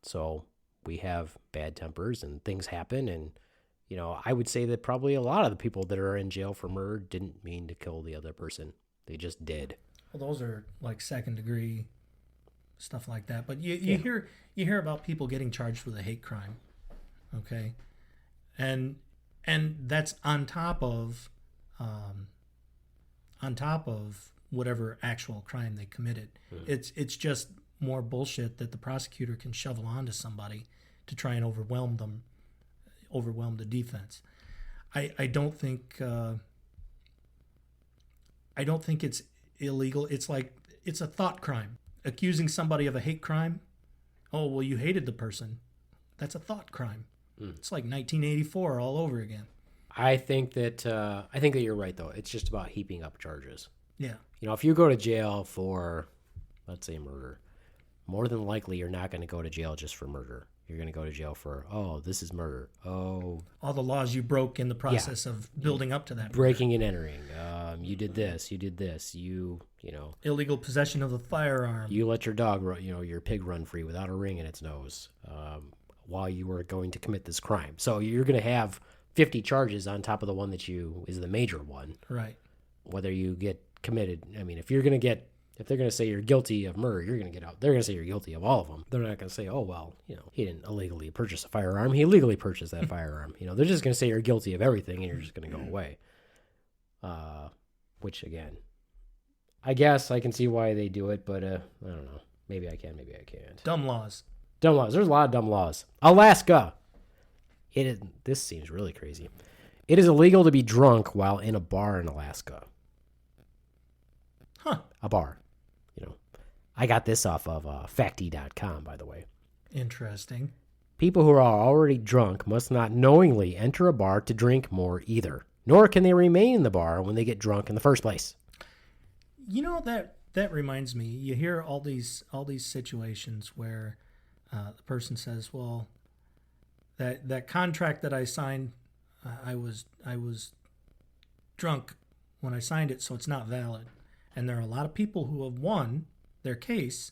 So we have bad tempers and things happen. And, I would say that probably a lot of the people that are in jail for murder didn't mean to kill the other person. They just did. Well, those are like second degree stuff like that. But you hear about people getting charged with a hate crime. Okay. And that's on top of whatever actual crime they committed. It's just more bullshit that the prosecutor can shovel onto somebody to try and overwhelm the defense. I don't think it's illegal. It's a thought crime. Accusing somebody of a hate crime. Oh, well, you hated the person. That's a thought crime. It's like 1984 all over again. I think that you're right, though. It's just about heaping up charges. Yeah. If you go to jail for, let's say, murder, more than likely you're not going to go to jail just for murder. You're going to go to jail for, this is murder. Oh. All the laws you broke in the process of building up to that. Breaking and entering. You did this. You Illegal possession of a firearm. You let your dog, your pig run free without a ring in its nose while you were going to commit this crime. So you're going to have 50 charges on top of the one that is the major one. Right. Whether you get committed, if they're going to say you're guilty of murder, you're going to get out. They're going to say you're guilty of all of them. They're not going to say, he didn't illegally purchase a firearm. He illegally purchased that firearm. They're just going to say you're guilty of everything and you're just going to go away. Which, again, I guess I can see why they do it, but I don't know. Maybe I can, maybe I can't. Dumb laws. There's a lot of dumb laws. Alaska. This seems really crazy. It is illegal to be drunk while in a bar in Alaska. Huh. A bar. I got this off of facty.com, by the way. Interesting. People who are already drunk must not knowingly enter a bar to drink more either, nor can they remain in the bar when they get drunk in the first place. That reminds me. You hear all these situations where the person says, "Well, that contract that I signed, I was drunk when I signed it, so it's not valid." And there are a lot of people who have won their case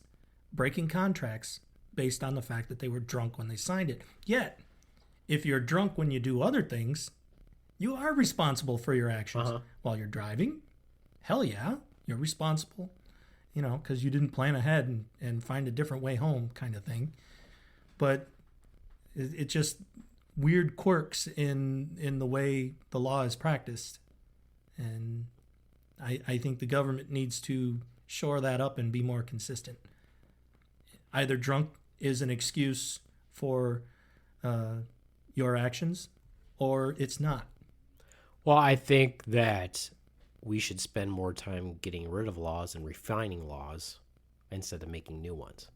breaking contracts based on the fact that they were drunk when they signed it. Yet, if you're drunk when you do other things, you are responsible for your actions. While you're driving, hell yeah, you're responsible, because you didn't plan ahead and find a different way home kind of thing. But it's just weird quirks in the way the law is practiced. And I think the government needs to shore that up and be more consistent. Either drunk is an excuse for your actions, or it's not. Well, I think that we should spend more time getting rid of laws and refining laws instead of making new ones.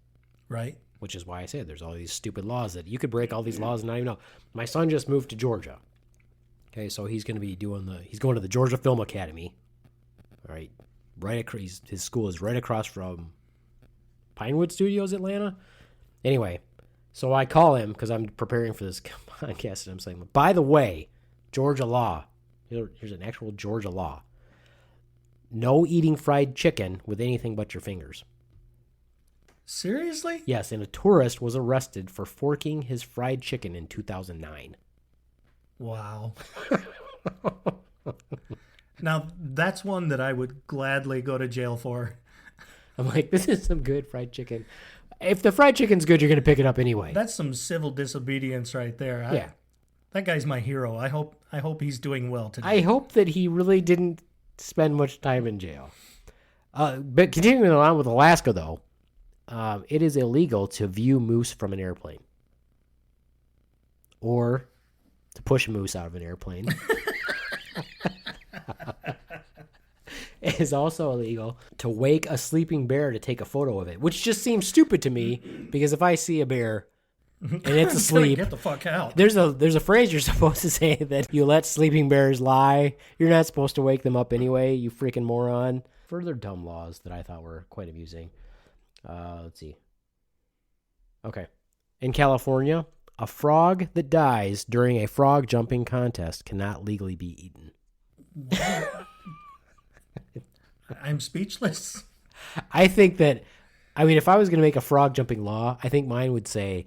Right. Which is why I say there's all these stupid laws that you could break all these laws and not even know. My son just moved to Georgia. Okay, so he's going to be he's going to the Georgia Film Academy. All right. His school is right across from Pinewood Studios, Atlanta. Anyway, so I call him because I'm preparing for this podcast, and I'm saying, by the way, Georgia law. Here's an actual Georgia law. No eating fried chicken with anything but your fingers. Seriously? Yes, and a tourist was arrested for forking his fried chicken in 2009. Wow. Now, that's one that I would gladly go to jail for. I'm like, this is some good fried chicken. If the fried chicken's good, you're going to pick it up anyway. That's some civil disobedience right there. Yeah. That guy's my hero. I hope he's doing well today. I hope that he really didn't spend much time in jail. But continuing on with Alaska, though, it is illegal to view moose from an airplane or to push a moose out of an airplane. It is also illegal to wake a sleeping bear to take a photo of it, which just seems stupid to me because if I see a bear and it's asleep, get the fuck out. There's a phrase you're supposed to say that you let sleeping bears lie. You're not supposed to wake them up anyway, you freaking moron. Further dumb laws that I thought were quite amusing. Let's see. Okay. In California, a frog that dies during a frog jumping contest cannot legally be eaten. I'm speechless. I think that, if I was going to make a frog jumping law, I think mine would say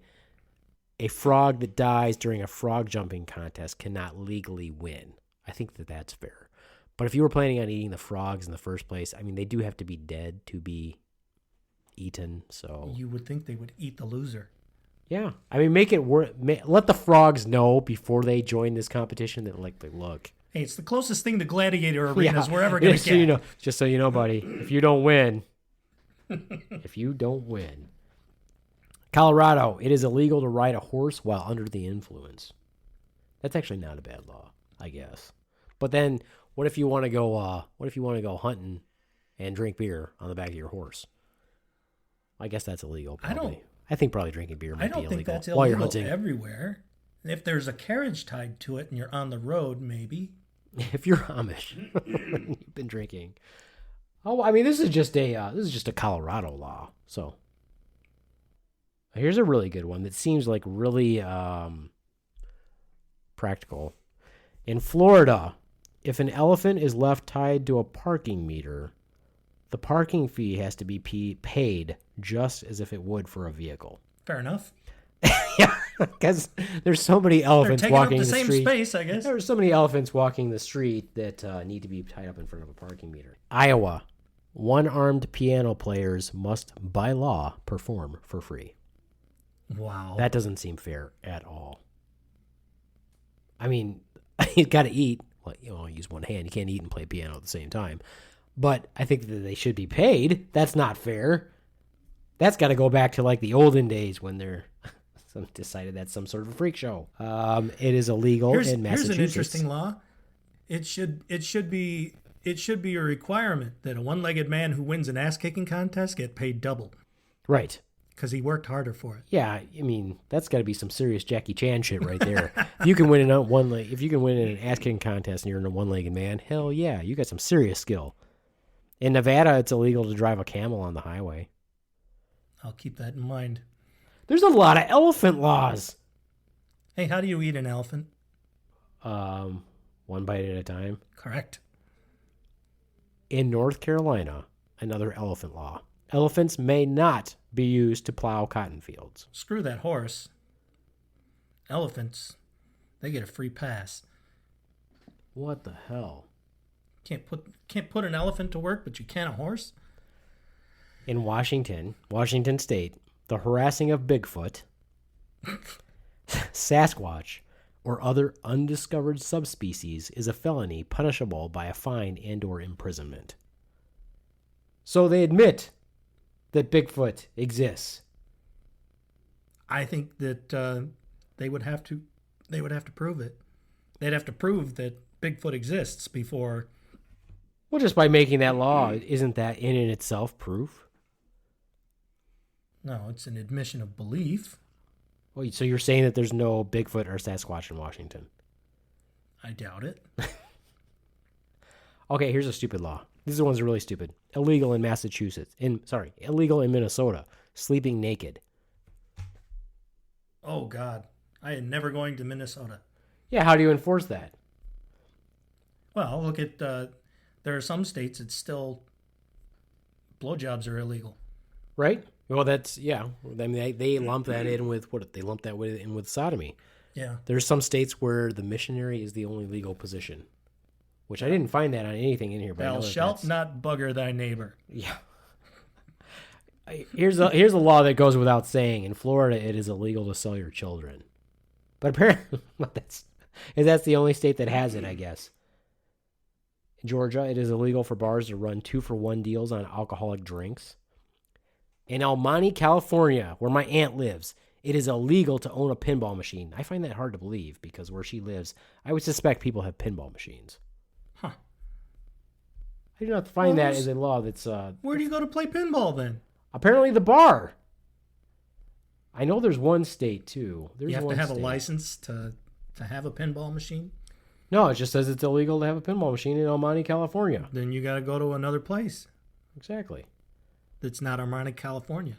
a frog that dies during a frog jumping contest cannot legally win. I think that that's fair. But if you were planning on eating the frogs in the first place, they do have to be dead to be eaten. So You would think they would eat the loser. yeah, make it work. Let the frogs know before they join this competition that look. Hey, it's the closest thing to gladiator arenas we're ever going to get. Just so you know, buddy, if you don't win, Colorado, it is illegal to ride a horse while under the influence. That's actually not a bad law, I guess. But then, what if you want to go hunting and drink beer on the back of your horse? I guess that's illegal. Probably. I think probably drinking beer might be illegal. I don't think that's while you're illegal hunting. Everywhere. If there's a carriage tied to it and you're on the road, maybe. If you're Amish, you've been drinking. Oh, this is just a Colorado law. So here's a really good one that seems like really practical. In Florida, if an elephant is left tied to a parking meter, the parking fee has to be paid just as if it would for a vehicle. Fair enough. Yeah, because there's so many elephants walking the same street. Space, I guess. There's so many elephants walking the street that need to be tied up in front of a parking meter. Iowa, one-armed piano players must, by law, perform for free. Wow. That doesn't seem fair at all. You got to eat. Well, use one hand. You can't eat and play piano at the same time. But I think that they should be paid. That's not fair. That's got to go back to the olden days when they're decided that's some sort of a freak show. It is illegal in Massachusetts. Here's an interesting law. It should be a requirement that a one-legged man who wins an ass-kicking contest get paid double. Right. Because he worked harder for it. Yeah, that's got to be some serious Jackie Chan shit right there. If you can win in an ass-kicking contest and you're in a one-legged man, hell yeah, you got some serious skill. In Nevada, it's illegal to drive a camel on the highway. I'll keep that in mind. There's a lot of elephant laws. Hey, how do you eat an elephant? One bite at a time. Correct. In North Carolina, another elephant law. Elephants may not be used to plow cotton fields. Screw that horse. Elephants, they get a free pass. What the hell? Can't put an elephant to work, but you can a horse? In Washington State, the harassing of Bigfoot, Sasquatch, or other undiscovered subspecies is a felony punishable by a fine and/or imprisonment. So they admit that Bigfoot exists. I think that they would have to prove it. They'd have to prove that Bigfoot exists before. Well, just by making that law, isn't that in itself proof? No, it's an admission of belief. Well, so you're saying that there's no Bigfoot or Sasquatch in Washington? I doubt it. Okay, here's a stupid law. These ones are really stupid. Illegal in Massachusetts. Illegal in Minnesota. Sleeping naked. Oh, God. I am never going to Minnesota. Yeah, how do you enforce that? Well, look at, there are some states it's still, blowjobs are illegal. Right? Well, that's, yeah. I mean, they lump that in with, what, they lump that in with sodomy. Yeah. There's some states where the missionary is the only legal position, which I didn't find that on anything in here. But Thou shalt not bugger thy neighbor. Yeah. Here's a law that goes without saying. In Florida, it is illegal to sell your children. But apparently, that's the only state that has it, I guess. In Georgia, it is illegal for bars to run 2-for-1 deals on alcoholic drinks. In El Monte, California, where my aunt lives, it is illegal to own a pinball machine. I find that hard to believe because where she lives, I would suspect people have pinball machines. Huh. I do not find that as a law that's... Where do you go to play pinball then? Apparently the bar. I know there's one state, too. You have to have a license to have a pinball machine? No, it just says it's illegal to have a pinball machine in El Monte, California. Then you got to go to another place. Exactly. That's not Armani, California.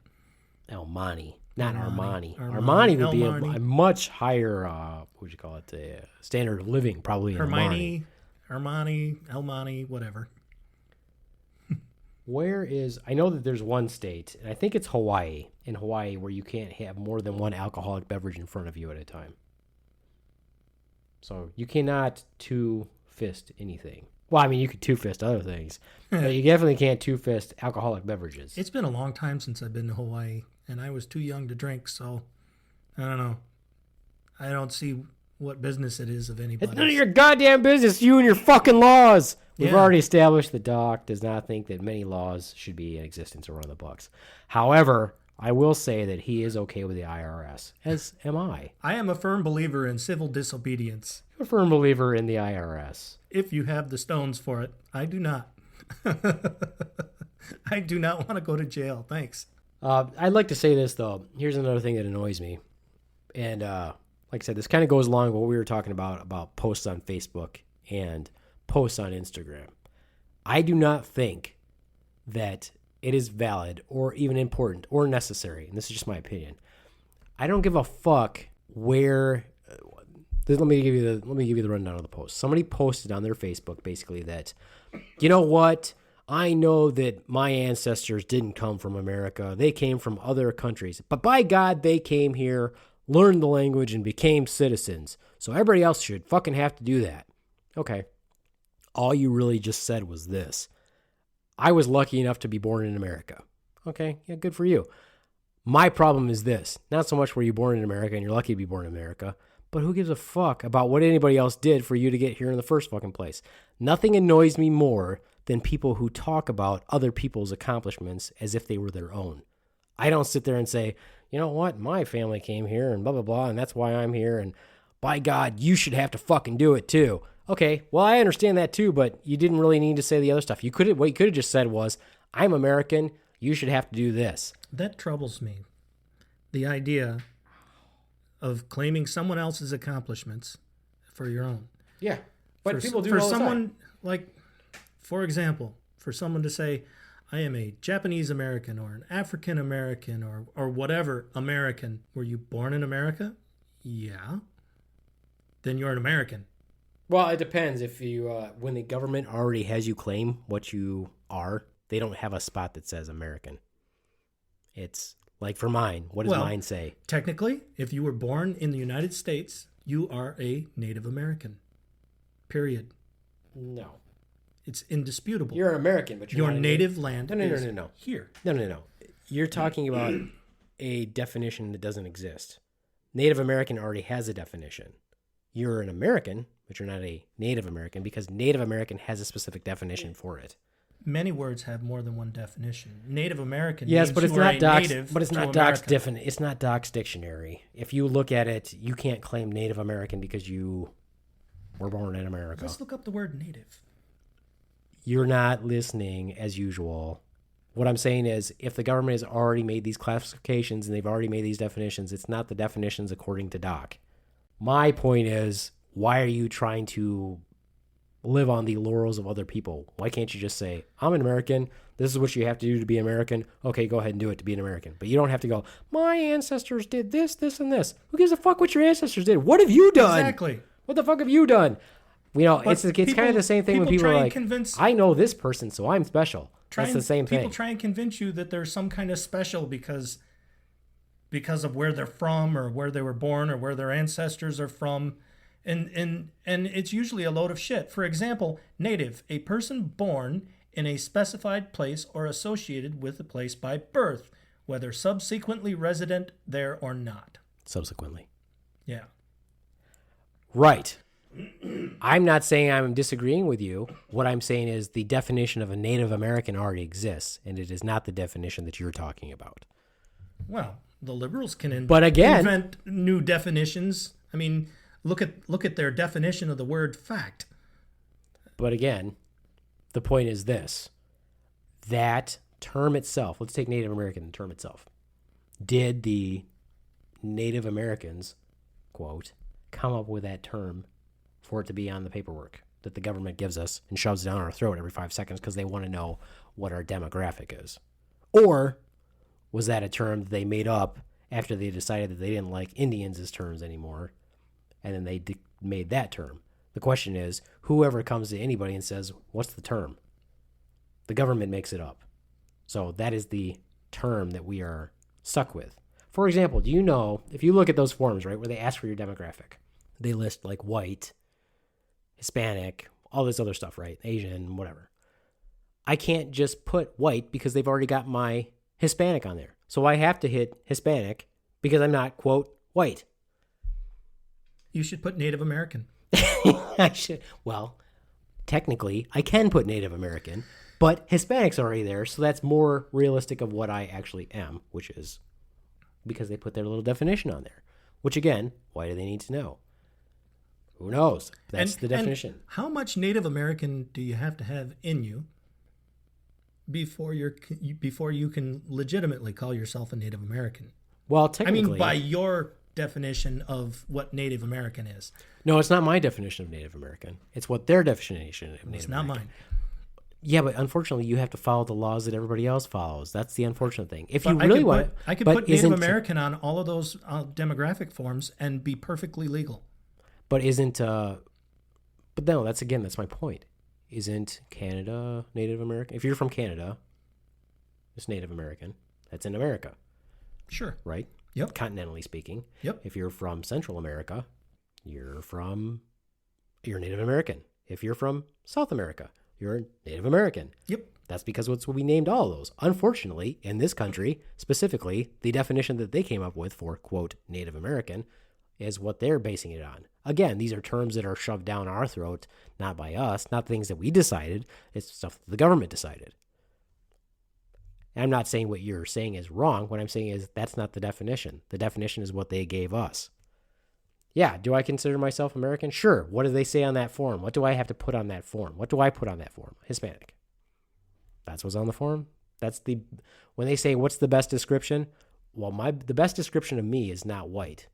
El Monte, not Armani. Armani Armani would be El a much higher, what would you call it, standard of living, probably in Armani. Armani, El Monte, whatever. Where is, I know that there's one state, and I think it's Hawaii, where you can't have more than one alcoholic beverage in front of you at a time. So you cannot two-fist anything. Well, I mean, you could two-fist other things, but you definitely can't two-fist alcoholic beverages. It's been a long time since I've been to Hawaii, and I was too young to drink, so I don't know. I don't see what business it is of anybody. It's none of your goddamn business, you and your fucking laws. We've Yeah. already established the doc does not think that many laws should be in existence around the books. However, I will say that he is okay with the IRS, as am I. I am a firm believer in civil disobedience. I'm a firm believer in the IRS. If you have the stones for it. I do not. I do not want to go to jail. Thanks. I'd like to say this, though. Here's another thing that annoys me. And like I said, this kind of goes along with what we were talking about posts on Facebook and posts on Instagram. I do not think that it is valid or even important or necessary, and this is just my opinion. I don't give a fuck where. Let me give you the rundown of the post. Somebody posted on their Facebook basically that, you know what? I know that my ancestors didn't come from America. They came from other countries. But by God, they came here, learned the language, and became citizens. So everybody else should fucking have to do that. Okay. All you really just said was this. I was lucky enough to be born in America. Okay, yeah, good for you. My problem is this. Not so much were you born in America and you're lucky to be born in America, but who gives a fuck about what anybody else did for you to get here in the first fucking place? Nothing annoys me more than people who talk about other people's accomplishments as if they were their own. I don't sit there and say, you know what, my family came here and blah, blah, blah, and that's why I'm here, and by God, you should have to fucking do it too. Okay, well, I understand that too, but you didn't really need to say the other stuff. What you could have just said was, I'm American, you should have to do this. That troubles me. The idea of claiming someone else's accomplishments for your own. Yeah, but people do for all the someone time. like, for example, for someone to say, I am a Japanese American or an African American or whatever American. Were you born in America? Yeah. Then you're an American. Well, it depends. If you, when the government already has you claim what you are, they don't have a spot that says American. It's like for mine. What does mine say? Technically, if you were born in the United States, you are a Native American. Period. No. It's indisputable. You're an American, but you're your not native land No. is here. No. You're talking about a definition that doesn't exist. Native American already has a definition. You're an American, but you're not a Native American because Native American has a specific definition for it. Many words have more than one definition. Native American. Yes, means but it's you are not a Doc's. native But it's to not Doc's America. different. It's not Doc's dictionary. If you look at it, you can't claim Native American because you were born in America. Let's look up the word native. You're not listening as usual. What I'm saying is, if the government has already made these classifications and they've already made these definitions, it's not the definitions according to Doc. My point is, why are you trying to live on the laurels of other people? Why can't you just say, I'm an American. This is what you have to do to be American. Okay, go ahead and do it to be an American. But you don't have to go, my ancestors did this, this, and this. Who gives a fuck what your ancestors did? What have you done? Exactly. What the fuck have you done? You know, it's kind of the same thing when people are like, I know this person, so I'm special. That's the same thing. People try and convince you that they're some kind of special because of where they're from or where they were born or where their ancestors are from. And it's usually a load of shit. For example, native, a person born in a specified place or associated with the place by birth, whether subsequently resident there or not. Subsequently. Yeah. Right. I'm not saying I'm disagreeing with you. What I'm saying is the definition of a Native American already exists, and it is not the definition that you're talking about. Well, the liberals can invent new definitions. I mean, look at their definition of the word fact. But again, the point is this. That term itself, let's take Native American, the term itself. Did the Native Americans, quote, come up with that term for it to be on the paperwork that the government gives us and shoves down our throat every 5 seconds because they want to know what our demographic is? Or was that a term that they made up after they decided that they didn't like Indians as terms anymore, and then they made that term? The question is, whoever comes to anybody and says, what's the term? The government makes it up. So that is the term that we are stuck with. For example, do you know, if you look at those forms, right, where they ask for your demographic, they list like white, Hispanic, all this other stuff, right? Asian, whatever. I can't just put white because they've already got my Hispanic on there. So I have to hit Hispanic because I'm not, quote, white. You should put Native American. I should. Well, technically, I can put Native American, but Hispanic's already there, so that's more realistic of what I actually am, which is because they put their little definition on there. Which, again, why do they need to know? Who knows? That's the definition. And how much Native American do you have to have in you before you can legitimately call yourself a Native American? Well, technically, I mean, by your definition of what Native American is. No, it's not my definition of Native American. It's what their definition of Native American. It's not mine. Yeah, but unfortunately, you have to follow the laws that everybody else follows. That's the unfortunate thing. If you really want, I could put Native American on all of those demographic forms and be perfectly legal. But isn't? But no, that's my point. Isn't Canada Native American? If you're from Canada, it's Native American. That's in America. Sure. Right? Yep. Continentally speaking. Yep. If you're from Central America, you're Native American. If you're from South America, you're Native American. Yep. That's because it's what we named all of those. Unfortunately, in this country, specifically, the definition that they came up with for, quote, Native American is what they're basing it on. Again, these are terms that are shoved down our throat, not by us, not things that we decided. It's stuff that the government decided. And I'm not saying what you're saying is wrong. What I'm saying is that's not the definition. The definition is what they gave us. Yeah, do I consider myself American? Sure. What do they say on that form? What do I have to put on that form? What do I put on that form? Hispanic. That's what's on the form. When they say what's the best description? Well, the best description of me is not white.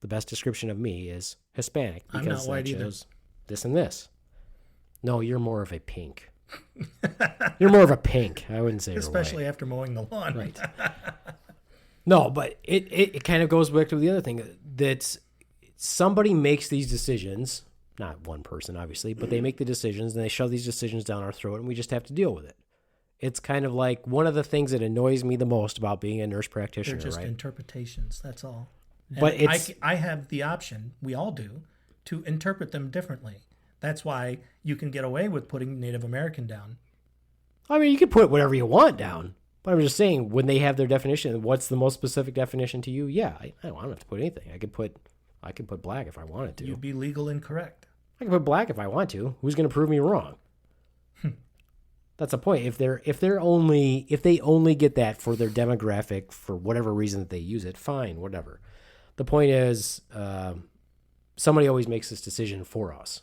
The best description of me is Hispanic because I'm not white either. This and this. No, you're more of a pink. You're more of a pink. I wouldn't say especially you're white. After mowing the lawn. Right. No, but it kind of goes back to the other thing that somebody makes these decisions, not one person obviously, but they make the decisions and they shove these decisions down our throat and we just have to deal with it. It's kind of like one of the things that annoys me the most about being a nurse practitioner. They're just right? interpretations. That's all. But I have the option, we all do, to interpret them differently. That's why you can get away with putting Native American down. I mean, you can put whatever you want down. But I'm just saying, when they have their definition, what's the most specific definition to you? Yeah, I don't have to put anything. I could put black if I wanted to. You'd be legal incorrect. I can put black if I want to. Who's going to prove me wrong? That's the point. If they only get that for their demographic for whatever reason that they use it, fine, whatever. The point is, somebody always makes this decision for us.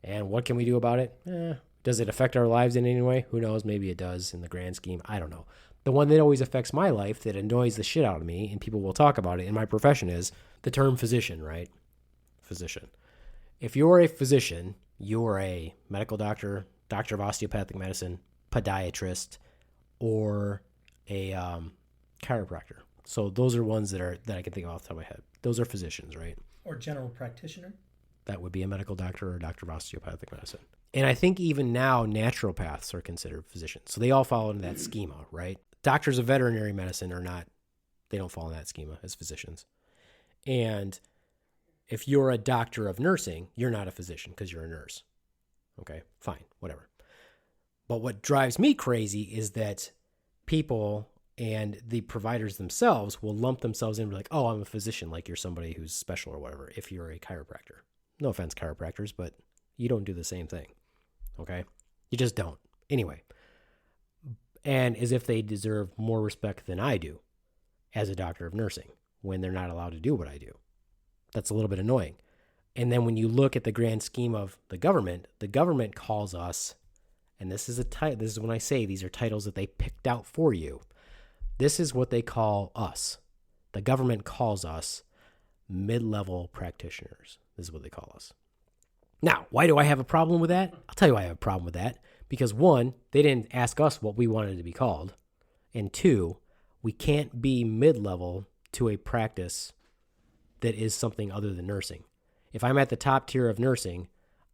And what can we do about it? Does it affect our lives in any way? Who knows? Maybe it does in the grand scheme. I don't know. The one that always affects my life that annoys the shit out of me, and people will talk about it in my profession, is the term physician, right? physician. If you're a physician, you're a medical doctor, doctor of osteopathic medicine, podiatrist, or a chiropractor. So those are ones that I can think of off the top of my head. Those are physicians, right? Or general practitioner. That would be a medical doctor or a doctor of osteopathic medicine. And I think even now naturopaths are considered physicians. So they all fall into that schema, right? Doctors of veterinary medicine are not, they don't fall in that schema as physicians. And if you're a doctor of nursing, you're not a physician because you're a nurse. Okay, fine, whatever. But what drives me crazy is that people and the providers themselves will lump themselves in and be like, oh, I'm a physician, like you're somebody who's special or whatever, if you're a chiropractor. No offense, chiropractors, but you don't do the same thing, okay? You just don't. Anyway, and as if they deserve more respect than I do as a doctor of nursing when they're not allowed to do what I do. That's a little bit annoying. And then when you look at the grand scheme of the government calls us, and this is when I say these are titles that they picked out for you. This is what they call us. The government calls us mid-level practitioners. This is what they call us. Now, why do I have a problem with that? I'll tell you why I have a problem with that. Because one, they didn't ask us what we wanted to be called. And two, we can't be mid-level to a practice that is something other than nursing. If I'm at the top tier of nursing,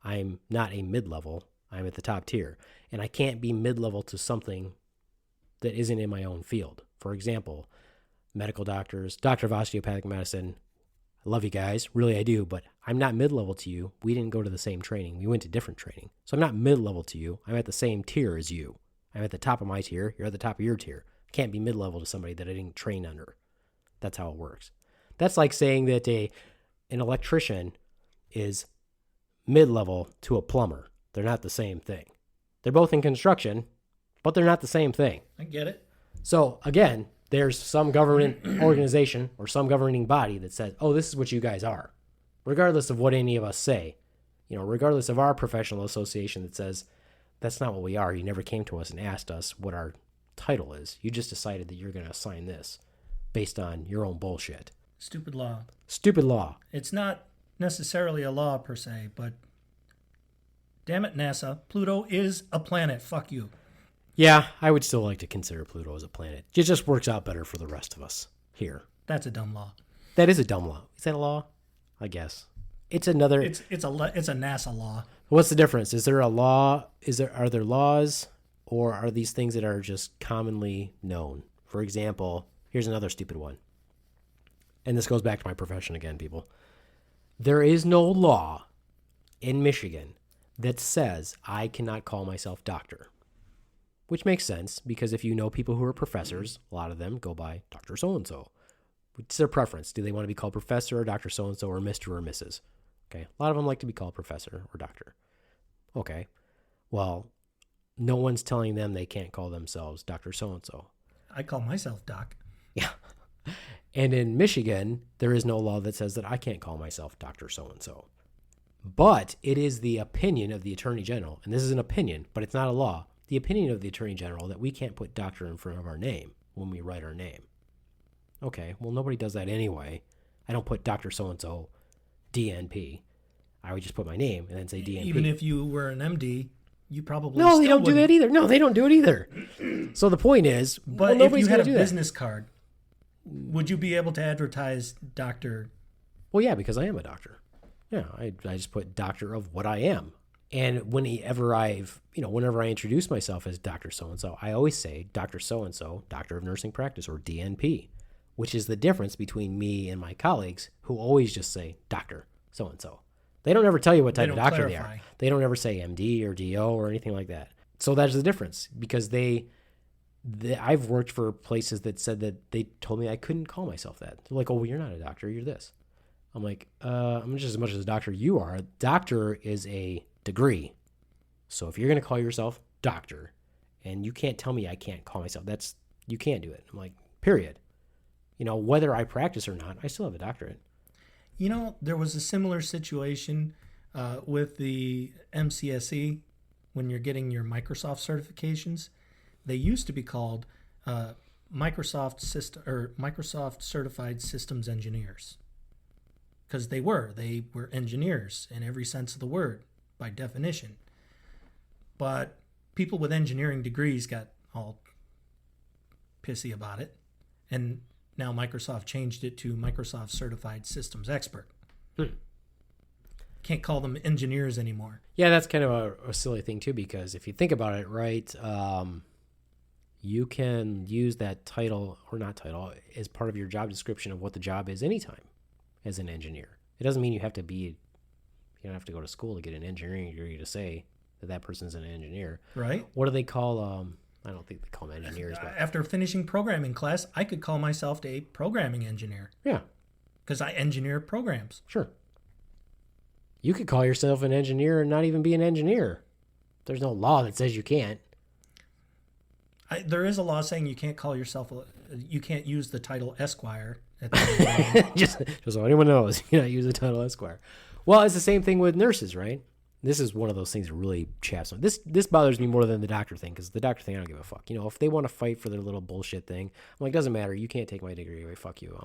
I'm not a mid-level. I'm at the top tier. And I can't be mid-level to something that isn't in my own field. For example, medical doctors, doctor of osteopathic medicine. I love you guys. Really, I do. But I'm not mid-level to you. We didn't go to the same training. We went to different training. So I'm not mid-level to you. I'm at the same tier as you. I'm at the top of my tier. You're at the top of your tier. I can't be mid-level to somebody that I didn't train under. That's how it works. That's like saying that an electrician is mid-level to a plumber. They're not the same thing. They're both in construction, but they're not the same thing. I get it. So again, there's some government organization or some governing body that says, oh, this is what you guys are. Regardless of what any of us say, regardless of our professional association that says, that's not what we are. You never came to us and asked us what our title is. You just decided that you're going to assign this based on your own bullshit. Stupid law. Stupid law. It's not necessarily a law per se, but damn it, NASA, Pluto is a planet. Fuck you. Yeah, I would still like to consider Pluto as a planet. It just works out better for the rest of us here. That's a dumb law. That is a dumb law. Is that a law? I guess. It's another. It's a NASA law. What's the difference? Is there a law? Are there laws, or are these things that are just commonly known? For example, here's another stupid one. And this goes back to my profession again, people. There is no law in Michigan that says I cannot call myself doctor. Which makes sense, because if you know people who are professors, a lot of them go by Dr. So-and-so. What's their preference? Do they want to be called professor or Dr. So-and-so or Mr. or Mrs.? Okay, a lot of them like to be called professor or doctor. Okay, well, no one's telling them they can't call themselves Dr. So-and-so. I call myself Doc. Yeah. And in Michigan, there is no law that says that I can't call myself Dr. So-and-so. But it is the opinion of the Attorney General, and this is an opinion, but it's not a law, the opinion of the Attorney General that we can't put doctor in front of our name when we write our name. Okay, well, nobody does that anyway. I don't put Dr. So-and-so, DNP. I would just put my name and then say DNP. Even if you were an MD, you probably No, they don't do that either. No, they don't do it either. So the point is, but well, if you had a do business card, would you be able to advertise doctor? Well, yeah, because I am a doctor. Yeah, I just put doctor of what I am. And whenever I introduce myself as Dr. So-and-so, I always say Dr. So-and-so, Doctor of Nursing Practice, or DNP, which is the difference between me and my colleagues who always just say Dr. So-and-so. They don't ever tell you what type of doctor they are. They don't ever say MD or DO or anything like that. So that's the difference, because I've worked for places that said that they told me I couldn't call myself that. They're like, oh, well, you're not a doctor, you're this. I'm like, I'm just as much as a doctor you are. A doctor is a degree. So if you're going to call yourself doctor and you can't tell me I can't call myself, you can't do it. I'm like, period. Whether I practice or not, I still have a doctorate. There was a similar situation with the MCSE when you're getting your Microsoft certifications. They used to be called Microsoft Certified Systems Engineers, because they were engineers in every sense of the word by definition. But people with engineering degrees got all pissy about it, and now Microsoft changed it to Microsoft Certified Systems Expert. Can't call them engineers anymore. Yeah, that's kind of a silly thing too, because if you think about it, right, you can use that title or not title as part of your job description of what the job is anytime as an engineer. It doesn't mean you don't have to go to school to get an engineering degree to say that person's an engineer. Right. What do they call, I don't think they call them engineers. But After finishing programming class, I could call myself a programming engineer. Yeah. Because I engineer programs. Sure. You could call yourself an engineer and not even be an engineer. There's no law that says you can't. There is a law saying you can't call yourself, you can't use the title Esquire. At the just so anyone knows, you know, use the title Esquire. Well, it's the same thing with nurses, right? This is one of those things that really chaps me. This bothers me more than the doctor thing, because the doctor thing, I don't give a fuck. You know, if they want to fight for their little bullshit thing, I'm like, doesn't matter. You can't take my degree away. Fuck you.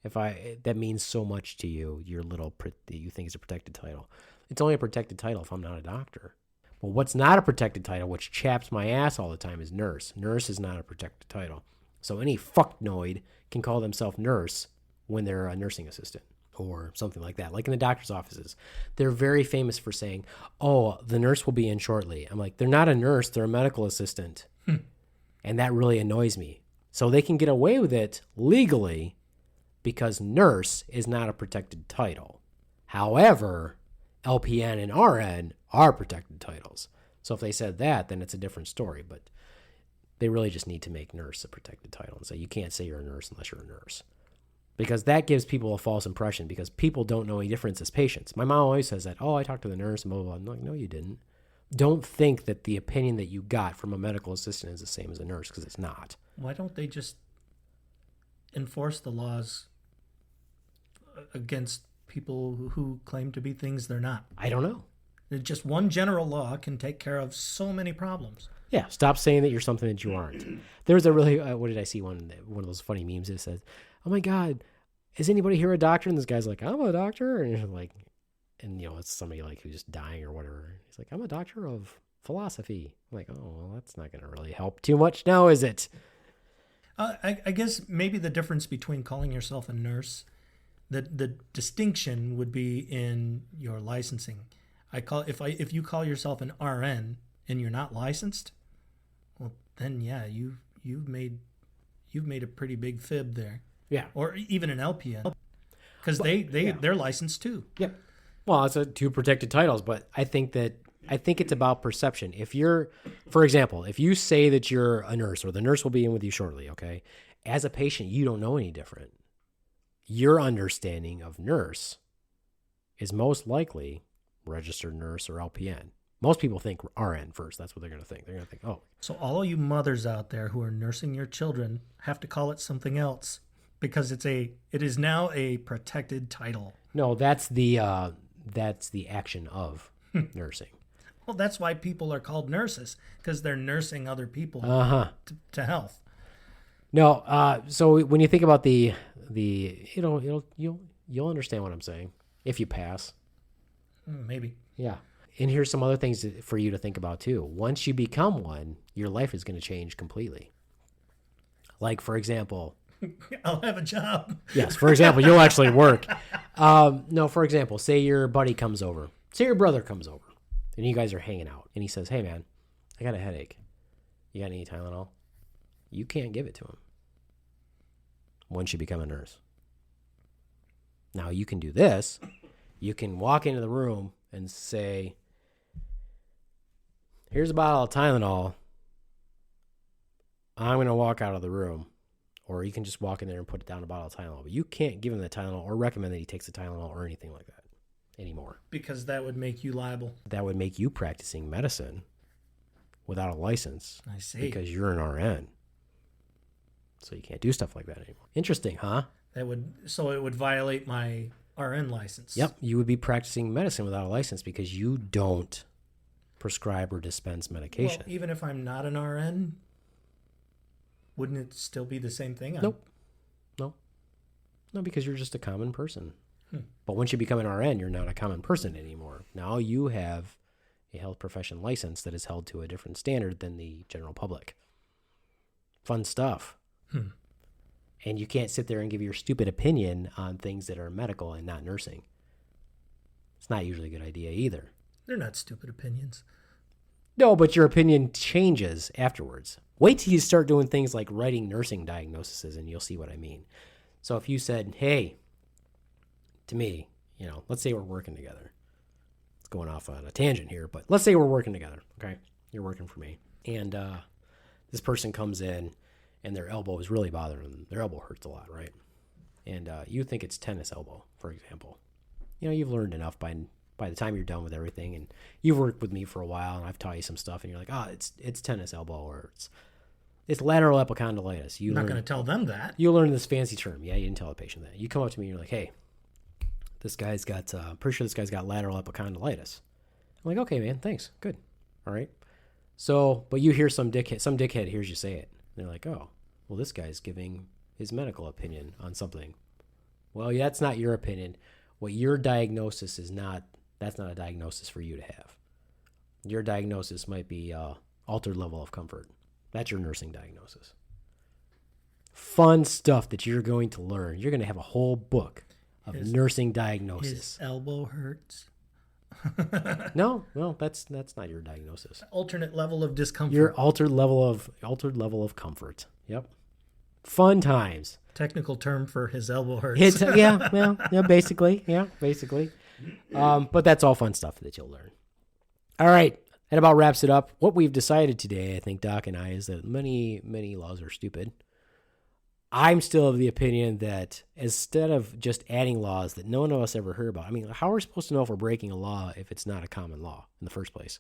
That means so much to you, your little that you think is a protected title. It's only a protected title if I'm not a doctor. Well, what's not a protected title, which chaps my ass all the time, is nurse. Nurse is not a protected title. So any fucknoid can call themselves nurse when they're a nursing assistant or something like that. Like in the doctor's offices, they're very famous for saying, oh, the nurse will be in shortly. I'm like, they're not a nurse, they're a medical assistant. And that really annoys me. So they can get away with it legally because nurse is not a protected title. However, LPN and RN are protected titles. So if they said that, then it's a different story. But they really just need to make nurse a protected title and say you can't say you're a nurse unless you're a nurse. Because that gives people a false impression, because people don't know any difference as patients. My mom always says that, oh, I talked to the nurse and blah, blah, blah. I'm like, no, you didn't. Don't think that the opinion that you got from a medical assistant is the same as a nurse, because it's not. Why don't they just enforce the laws against people who claim to be things they're not? I don't know. Just one general law can take care of so many problems. Yeah, stop saying that you're something that you aren't. There was a really, what did I see? One of those funny memes that says, oh my God, is anybody here a doctor? And this guy's like, I'm a doctor. And you're like, and you know, it's somebody like who's just dying or whatever. He's like, I'm a doctor of philosophy. I'm like, oh, well, that's not going to really help too much now, is it? I guess maybe the difference between calling yourself a nurse, the distinction would be in your licensing. If you call yourself an RN and you're not licensed, well, then yeah, you've made a pretty big fib there. Yeah. Or even an LPN, because they're licensed too. Yeah. Well, it's two protected titles, but I think it's about perception. If you're, for example, if you say that you're a nurse, or the nurse will be in with you shortly, okay? As a patient, you don't know any different. Your understanding of nurse is most likely registered nurse or LPN. Most people think RN first. That's what they're going to think. They're going to think, oh. So all you mothers out there who are nursing your children have to call it something else, because it is now a protected title. No, that's the action of nursing. Well, that's why people are called nurses, because they're nursing other people to health. No, so when you think about the you'll understand what I'm saying if you pass. Maybe. Yeah. And here's some other things for you to think about too. Once you become one, your life is going to change completely. Like, for example, I'll have a job. Yes, for example, you'll actually work. No, for example, say your buddy comes over. Say your brother comes over, and you guys are hanging out, and he says, hey, man, I got a headache. You got any Tylenol? You can't give it to him once you become a nurse. Now, you can do this. You can walk into the room and say, here's a bottle of Tylenol. I'm going to walk out of the room. Or you can just walk in there and put down a bottle of Tylenol. But you can't give him the Tylenol or recommend that he takes the Tylenol or anything like that anymore. Because that would make you liable. That would make you practicing medicine without a license. I see. Because you're an RN. So you can't do stuff like that anymore. Interesting, huh? So it would violate my RN license. Yep. You would be practicing medicine without a license because you don't prescribe or dispense medication. Well, even if I'm not an RN, wouldn't it still be the same thing? Nope. No, because you're just a common person. But once you become an RN, you're not a common person anymore. Now you have a health profession license that is held to a different standard than the general public. Fun stuff. And you can't sit there and give your stupid opinion on things that are medical and not nursing. It's not usually a good idea either. They're not stupid opinions. No, but your opinion changes afterwards. Wait till you start doing things like writing nursing diagnoses and you'll see what I mean. So if you said, hey, to me, let's say we're working together. It's going off on a tangent here, but let's say we're working together, okay? You're working for me. And this person comes in and their elbow is really bothering them. Their elbow hurts a lot, right? And you think it's tennis elbow, for example. You've learned enough by the time you're done with everything, and you've worked with me for a while, and I've taught you some stuff, and you're like, it's tennis elbow, or it's lateral epicondylitis. I'm not going to tell them that. You learn this fancy term. Yeah, you didn't tell the patient that. You come up to me and you're like, hey, this guy's got, pretty sure this guy's got lateral epicondylitis. I'm like, okay, man, thanks. Good. All right. So, but you hear some dickhead hears you say it. And they're like, oh, well, this guy's giving his medical opinion on something. Well, yeah, that's not your opinion. What your diagnosis is not, that's not a diagnosis for you to have. Your diagnosis might be altered level of comfort. That's your nursing diagnosis. Fun stuff that you're going to learn. You're going to have a whole book of nursing diagnosis. His elbow hurts. No, that's not your diagnosis. Alternate level of discomfort. Your altered level of comfort. Yep. Fun times. Technical term for his elbow hurts. Basically. But that's all fun stuff that you'll learn. All right. That about wraps it up. What we've decided today, I think, Doc and I, is that many, many laws are stupid. I'm still of the opinion that instead of just adding laws that no one of us ever heard about, how are we supposed to know if we're breaking a law if it's not a common law in the first place?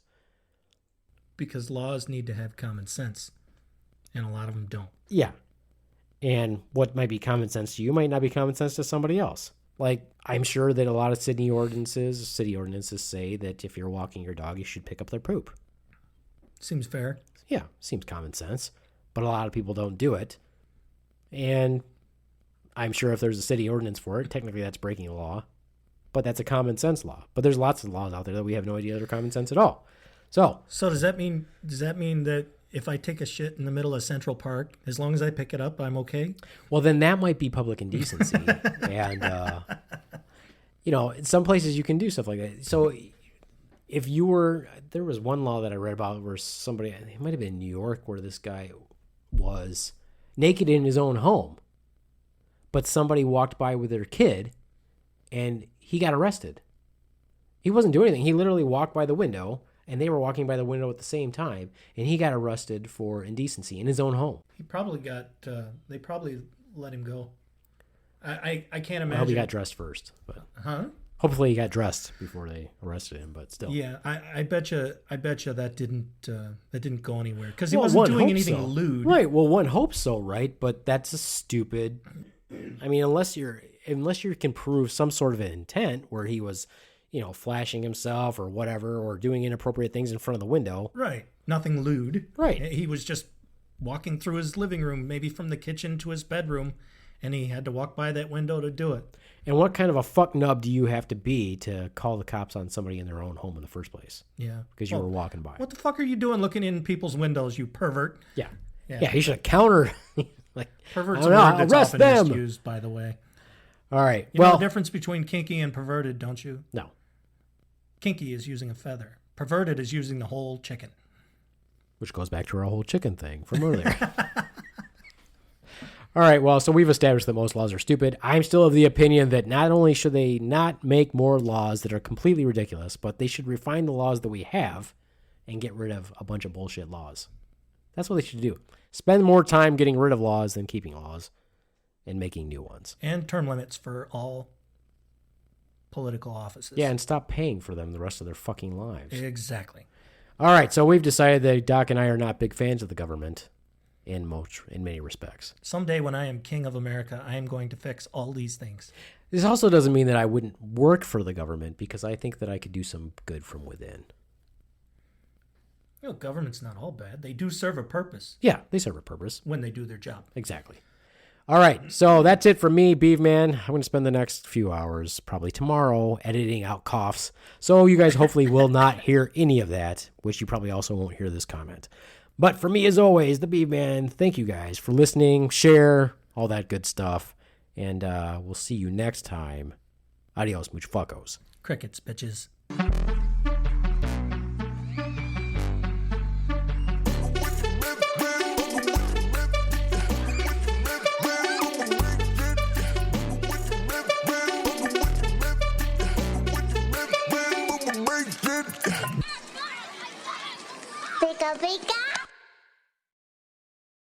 Because laws need to have common sense, and a lot of them don't. Yeah. And what might be common sense to you might not be common sense to somebody else. Like, I'm sure that a lot of city ordinances say that if you're walking your dog, you should pick up their poop. Seems fair. Yeah, seems common sense. But a lot of people don't do it. And I'm sure if there's a city ordinance for it, technically that's breaking a law. But that's a common sense law. But there's lots of laws out there that we have no idea that are common sense at all. So does that mean that if I take a shit in the middle of Central Park, as long as I pick it up, I'm okay? Well, then that might be public indecency. And, in some places you can do stuff like that. So if there was one law that I read about where somebody, it might have been New York, where this guy was naked in his own home, but somebody walked by with their kid and he got arrested. He wasn't doing anything. He literally walked by the window, and they were walking by the window at the same time, and he got arrested for indecency in his own home. He probably they probably let him go. I can't imagine. I hope he got dressed first. But hopefully he got dressed before they arrested him, but still. Yeah, I bet you that didn't go anywhere because he wasn't doing anything lewd. Right. Well, one hopes so, right? But that's a stupid. Unless you can prove some sort of an intent where he was, flashing himself or whatever, or doing inappropriate things in front of the window. Right. Nothing lewd. Right. He was just walking through his living room, maybe from the kitchen to his bedroom, and he had to walk by that window to do it. And what kind of a fuck nub do you have to be to call the cops on somebody in their own home in the first place? Yeah. Because you were walking by. What the fuck are you doing looking in people's windows, you pervert? Yeah. Yeah, you should have countered. Pervert's a word that's often misused, by the way. All right. You know the difference between kinky and perverted, don't you? No. Kinky is using a feather. Perverted is using the whole chicken. Which goes back to our whole chicken thing from earlier. All right, well, so we've established that most laws are stupid. I'm still of the opinion that not only should they not make more laws that are completely ridiculous, but they should refine the laws that we have and get rid of a bunch of bullshit laws. That's what they should do. Spend more time getting rid of laws than keeping laws and making new ones. And term limits for all political offices. Yeah, and stop paying for them the rest of their fucking lives. Exactly. All right, so we've decided that Doc and I are not big fans of the government in many respects. Someday when I am king of America, I am going to fix all these things. This also doesn't mean that I wouldn't work for the government, because I think that I could do some good from within. Government's not all bad. They do serve a purpose. Yeah, they serve a purpose. When they do their job. Exactly. All right, so that's it for me, Beeve Man. I'm going to spend the next few hours, probably tomorrow, editing out coughs. So you guys hopefully will not hear any of that, which you probably also won't hear this comment. But for me, as always, the Beeve Man, thank you guys for listening, share, all that good stuff. And we'll see you next time. Adios, much fuckos. Crickets, bitches. Pika pika.